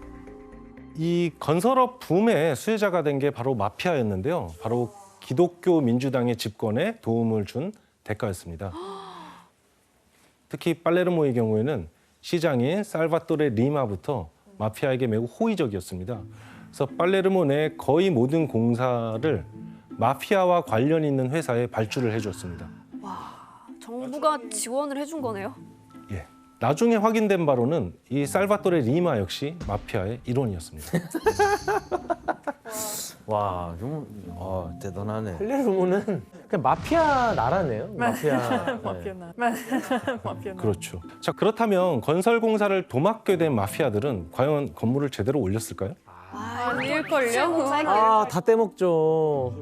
이 건설업 붐의 수혜자가 된 게 바로 마피아였는데요. 바로 기독교 민주당의 집권에 도움을 준 대가였습니다. 특히 팔레르모의 경우에는 시장인 살바토레 리마부터 마피아에게 매우 호의적이었습니다. 그래서 팔레르모 내 거의 모든 공사를 마피아와 관련 있는 회사에 발주를 해줬습니다. 와, 정부가 지원을 해준 거네요. 예. 나중에 확인된 바로는 이 살바토레 리마 역시 마피아의 일원이었습니다. 와, 좀 대단하네. 팔레르모는 그냥 마피아 나라네요. 마피아. 마피아나. 마피아나. 그렇죠. 자, 그렇다면 건설 공사를 도맡게 된 마피아들은 과연 건물을 제대로 올렸을까요? 아닐걸요? 아, 다 떼먹죠.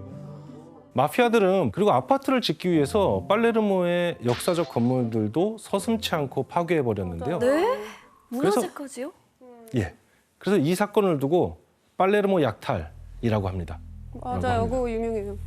마피아들은 그리고 아파트를 짓기 위해서 팔레르모의 역사적 건물들도 서슴지 않고 파괴해 버렸는데요. 네? 문화재까지요? 예. 그래서 이 사건을 두고 팔레르모 약탈이라고 합니다. 맞아요, 그거 유명해요.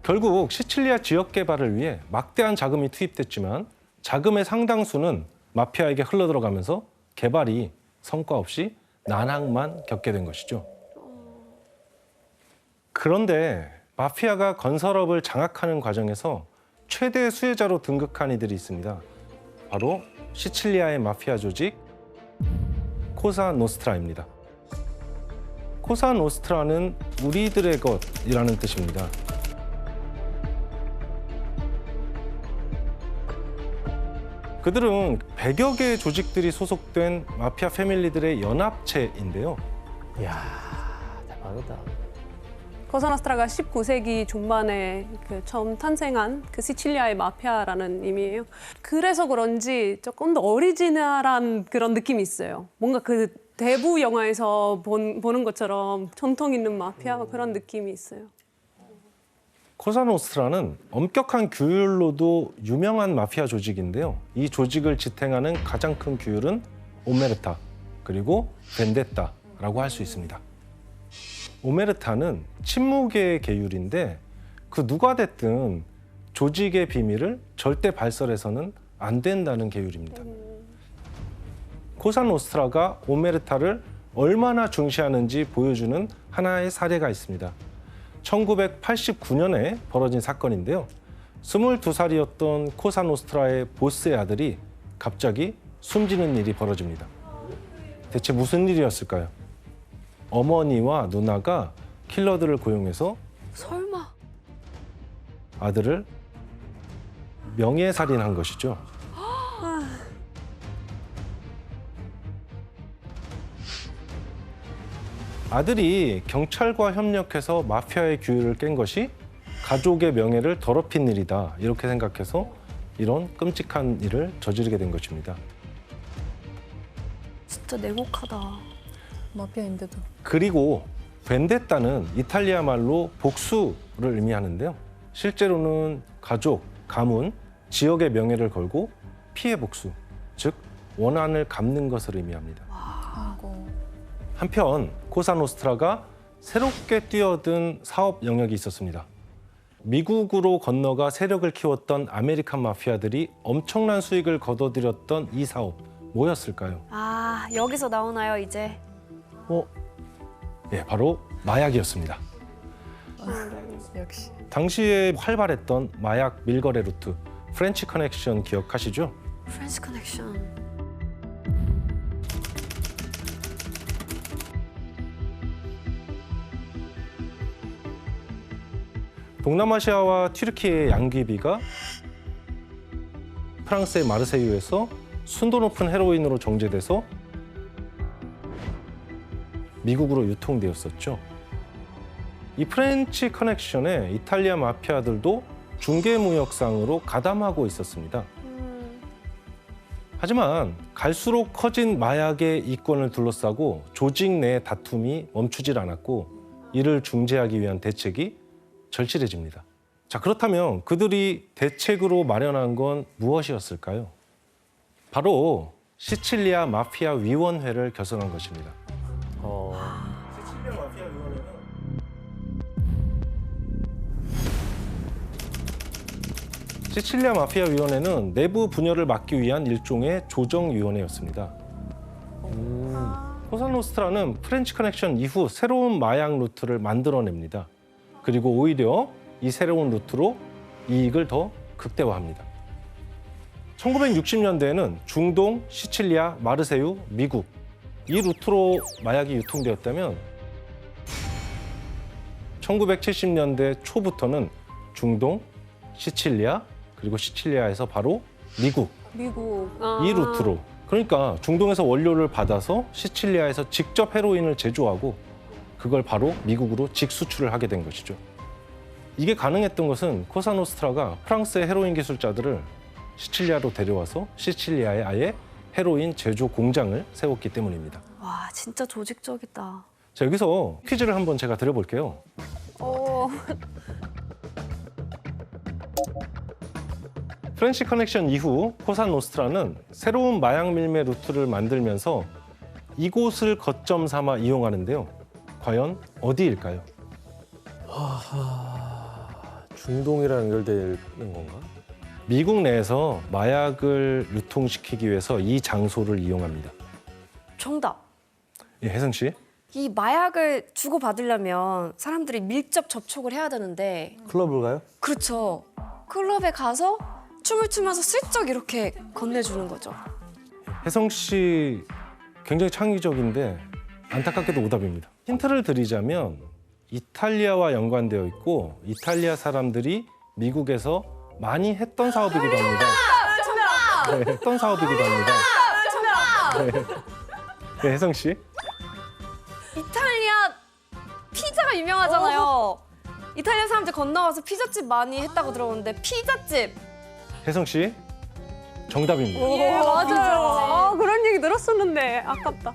결국 시칠리아 지역 개발을 위해 막대한 자금이 투입됐지만 자금의 상당수는 마피아에게 흘러들어가면서 개발이 성과 없이 난항만 겪게 된 것이죠. 그런데 마피아가 건설업을 장악하는 과정에서 최대 수혜자로 등극한 이들이 있습니다. 바로 시칠리아의 마피아 조직 코사 노스트라입니다. 코사 노스트라는 우리들의 것이라는 뜻입니다. 그들은 100여 개의 조직들이 소속된 마피아 패밀리들의 연합체인데요. 이야, 대박이다. 코사노스트라가 19세기 중반에 그 처음 탄생한 그 시칠리아의 마피아라는 의미예요. 그래서 그런지 조금 더 오리지널한 그런 느낌이 있어요. 뭔가 그 대부 영화에서 보는 것처럼 전통 있는 마피아 그런 느낌이 있어요. 코사노스트라는 엄격한 규율로도 유명한 마피아 조직인데요. 이 조직을 지탱하는 가장 큰 규율은 오메르타 그리고 벤데타라고 할 수 있습니다. 오메르타는 침묵의 계율인데 그 누가 됐든 조직의 비밀을 절대 발설해서는 안 된다는 계율입니다. 코사노스트라가 오메르타를 얼마나 중시하는지 보여주는 하나의 사례가 있습니다. 1989년에 벌어진 사건인데요. 22살이었던 코사노스트라의 보스의 아들이 갑자기 숨지는 일이 벌어집니다. 대체 무슨 일이었을까요? 어머니와 누나가 킬러들을 고용해서 설마. 아들을 명예살인한 것이죠. 아들이 경찰과 협력해서 마피아의 규율을 깬 것이 가족의 명예를 더럽힌 일이다. 이렇게 생각해서 이런 끔찍한 일을 저지르게 된 것입니다. 진짜 냉혹하다. 마피아인데도. 그리고 벤데타는 이탈리아 말로 복수를 의미하는데요. 실제로는 가족, 가문, 지역의 명예를 걸고 피해 복수, 즉 원한을 갚는 것을 의미합니다. 아이고. 한편 코사노스트라가 새롭게 뛰어든 사업 영역이 있었습니다. 미국으로 건너가 세력을 키웠던 아메리칸 마피아들이 엄청난 수익을 거둬들였던 이 사업 뭐였을까요? 아, 여기서 나오나요, 이제? 예, 바로 마약이었습니다. 역시. 당시에 활발했던 마약 밀거래 루트 프렌치 커넥션 기억하시죠? 프렌치 커넥션. 동남아시아와 튀르키예의 양귀비가 프랑스의 마르세유에서 순도 높은 헤로인으로 정제돼서 미국으로 유통되었었죠. 이 프렌치 커넥션에 이탈리아 마피아들도 중개무역상으로 가담하고 있었습니다. 하지만 갈수록 커진 마약의 이권을 둘러싸고 조직 내 다툼이 멈추질 않았고 이를 중재하기 위한 대책이 절실해집니다. 자, 그렇다면 그들이 대책으로 마련한 건 무엇이었을까요? 바로 시칠리아 마피아 위원회를 결성한 것입니다. 시칠리아 마피아 위원회는 시칠리아 마피아 위원회는 내부 분열을 막기 위한 일종의 조정위원회였습니다. 코사노스트라는 프렌치 커넥션 이후 새로운 마약 루트를 만들어냅니다. 그리고 오히려 이 새로운 루트로 이익을 더 극대화합니다. 1960년대에는 중동, 시칠리아, 마르세유, 미국 이 루트로 마약이 유통되었다면 1970년대 초부터는 중동, 시칠리아, 그리고 시칠리아에서 바로 미국 이 루트로 그러니까 중동에서 원료를 받아서 시칠리아에서 직접 헤로인을 제조하고 그걸 바로 미국으로 직수출을 하게 된 것이죠. 이게 가능했던 것은 코사노스트라가 프랑스의 헤로인 기술자들을 시칠리아로 데려와서 시칠리아에 아예 헤로인 제조 공장을 세웠기 때문입니다. 와, 진짜 조직적이다. 자, 여기서 퀴즈를 한번 제가 드려볼게요. 프렌치 커넥션 이후 코사노스트라는 새로운 마약 밀매 루트를 만들면서 이곳을 거점 삼아 이용하는데요. 과연 어디일까요? 중동이랑 연결되는 건가? 미국 내에서 마약을 유통시키기 위해서 이 장소를 이용합니다. 정답. 예, 혜성 씨. 이 마약을 주고 받으려면 사람들이 밀접 접촉을 해야 되는데 클럽을 가요? 그렇죠. 클럽에 가서 춤을 추면서 슬쩍 이렇게 건네주는 거죠. 혜성 씨 굉장히 창의적인데 안타깝게도 오답입니다. 힌트를 드리자면 이탈리아와 연관되어 있고 이탈리아 사람들이 미국에서 많이 했던 사업이기도 합니다. 네, 했던 사업이기도 합니다. 네. 네, 혜성 씨. 이탈리아 피자가 유명하잖아요. 이탈리아 사람들 건너가서 피자집 많이 했다고 들었는데 피자집. 혜성 씨. 정답입니다. 예, 맞아요. 그런 얘기 들었었는데 아깝다.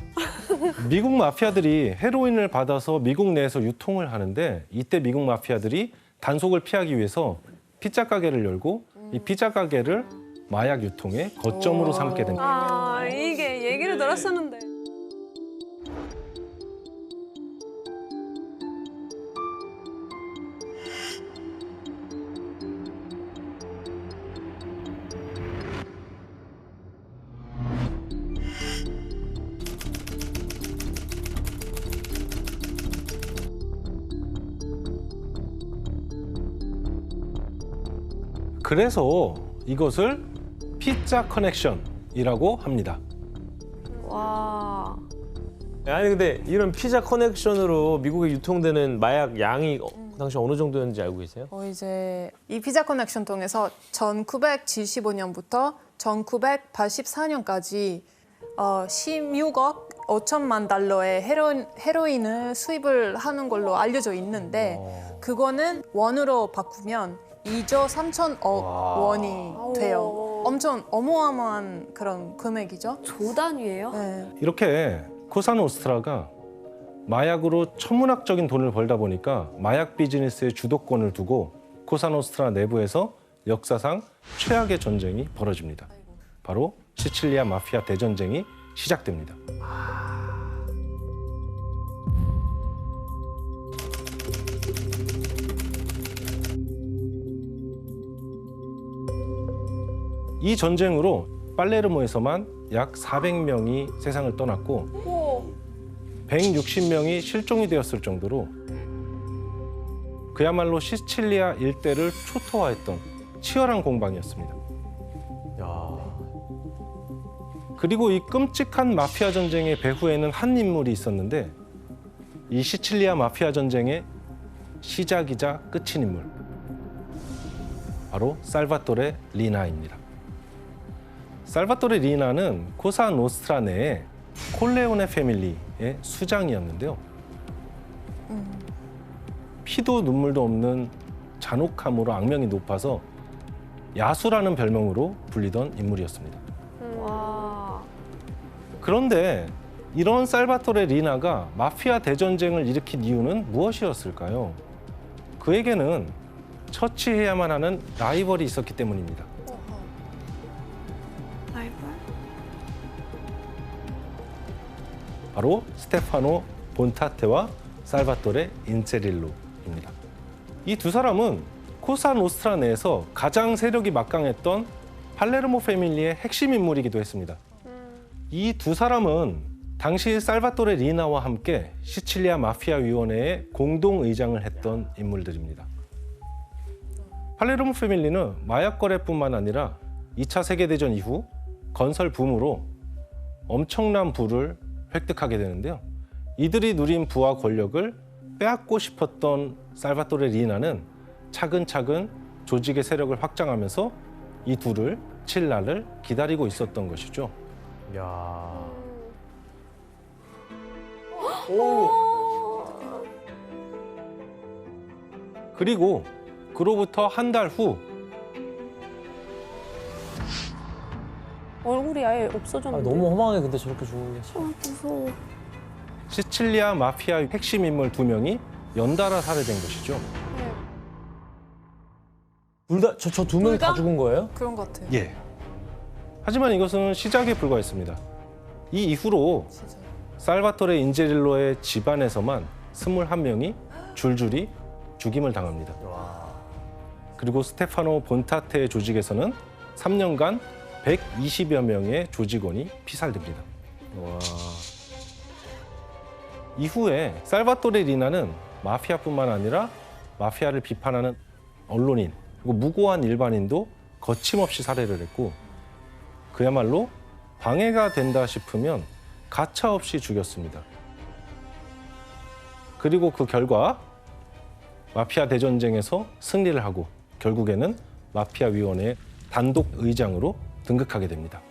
미국 마피아들이 헤로인을 받아서 미국 내에서 유통을 하는데 이때 미국 마피아들이 단속을 피하기 위해서 피자 가게를 열고 이 피자 가게를 마약 유통의 거점으로 삼게 됩니다. 아, 이게 얘기를 들었었는데. 그래서 이것을 피자 커넥션이라고 합니다. 와. 아니 근데 이런 피자 커넥션으로 미국에 유통되는 마약 양이 당시 어느 정도였는지 알고 계세요? 이제 이 피자 커넥션 통해서 1975년부터 1984년까지 16억 5천만 달러의 헤로인을 수입을 하는 걸로 알려져 있는데 그거는 원으로 바꾸면 2조 3천억 원이 돼요. 엄청 어마어마한 그런 금액이죠. 조 단위예요? 네. 이렇게 코사노스트라가 마약으로 천문학적인 돈을 벌다 보니까 마약 비즈니스의 주도권을 두고 코사노스트라 내부에서 역사상 최악의 전쟁이 벌어집니다. 바로 시칠리아 마피아 대전쟁이 시작됩니다. 이 전쟁으로 팔레르모에서만 약 400명이 세상을 떠났고 160명이 실종이 되었을 정도로 그야말로 시칠리아 일대를 초토화했던 치열한 공방이었습니다. 그리고 이 끔찍한 마피아 전쟁의 배후에는 한 인물이 있었는데 이 시칠리아 마피아 전쟁의 시작이자 끝인 인물, 바로 살바토레 리나입니다. 살바토레 리나는 코사 노스트라 내에 콜레오네 패밀리의 수장이었는데요. 피도 눈물도 없는 잔혹함으로 악명이 높아서 야수라는 별명으로 불리던 인물이었습니다. 와. 그런데 이런 살바토레 리나가 마피아 대전쟁을 일으킨 이유는 무엇이었을까요? 그에게는 처치해야만 하는 라이벌이 있었기 때문입니다. 라이벌? 바로 스테파노 본타테와 살바토레 인체릴로입니다. 이 두 사람은 코사 노스트라 내에서 가장 세력이 막강했던 팔레르모 패밀리의 핵심 인물이기도 했습니다. 이 두 사람은 당시 살바토레 리나와 함께 시칠리아 마피아 위원회의 공동 의장을 했던 인물들입니다. 팔레르모 패밀리는 마약 거래뿐만 아니라 2차 세계대전 이후 건설 붐으로 엄청난 부를 획득하게 되는데요. 이들이 누린 부와 권력을 빼앗고 싶었던 살바토레 리나는 차근차근 조직의 세력을 확장하면서 이 둘을 칠 날을 기다리고 있었던 것이죠. 그리고 그로부터 한 달 후 얼굴이 아예 없어졌는데. 너무 허망해 근데 저렇게 죽는 게. 무서워. 시칠리아 마피아 핵심 인물 2명이 연달아 살해된 것이죠. 저 두 명이 다 죽은 거예요? 그런 것 같아요. 예. 하지만 이것은 시작에 불과했습니다. 이 이후로 살바토레 인제릴로의 집안에서만 21명이 줄줄이 죽임을 당합니다. 그리고 스테파노 본타테의 조직에서는 3년간 120여 명의 조직원이 피살됩니다. 와. 이후에 살바토레 리나는 마피아뿐만 아니라 마피아를 비판하는 언론인 그리고 무고한 일반인도 거침없이 살해를 했고 그야말로 방해가 된다 싶으면 가차없이 죽였습니다. 그리고 그 결과 마피아 대전쟁에서 승리를 하고 결국에는 마피아 위원회 단독 의장으로 등극하게 됩니다.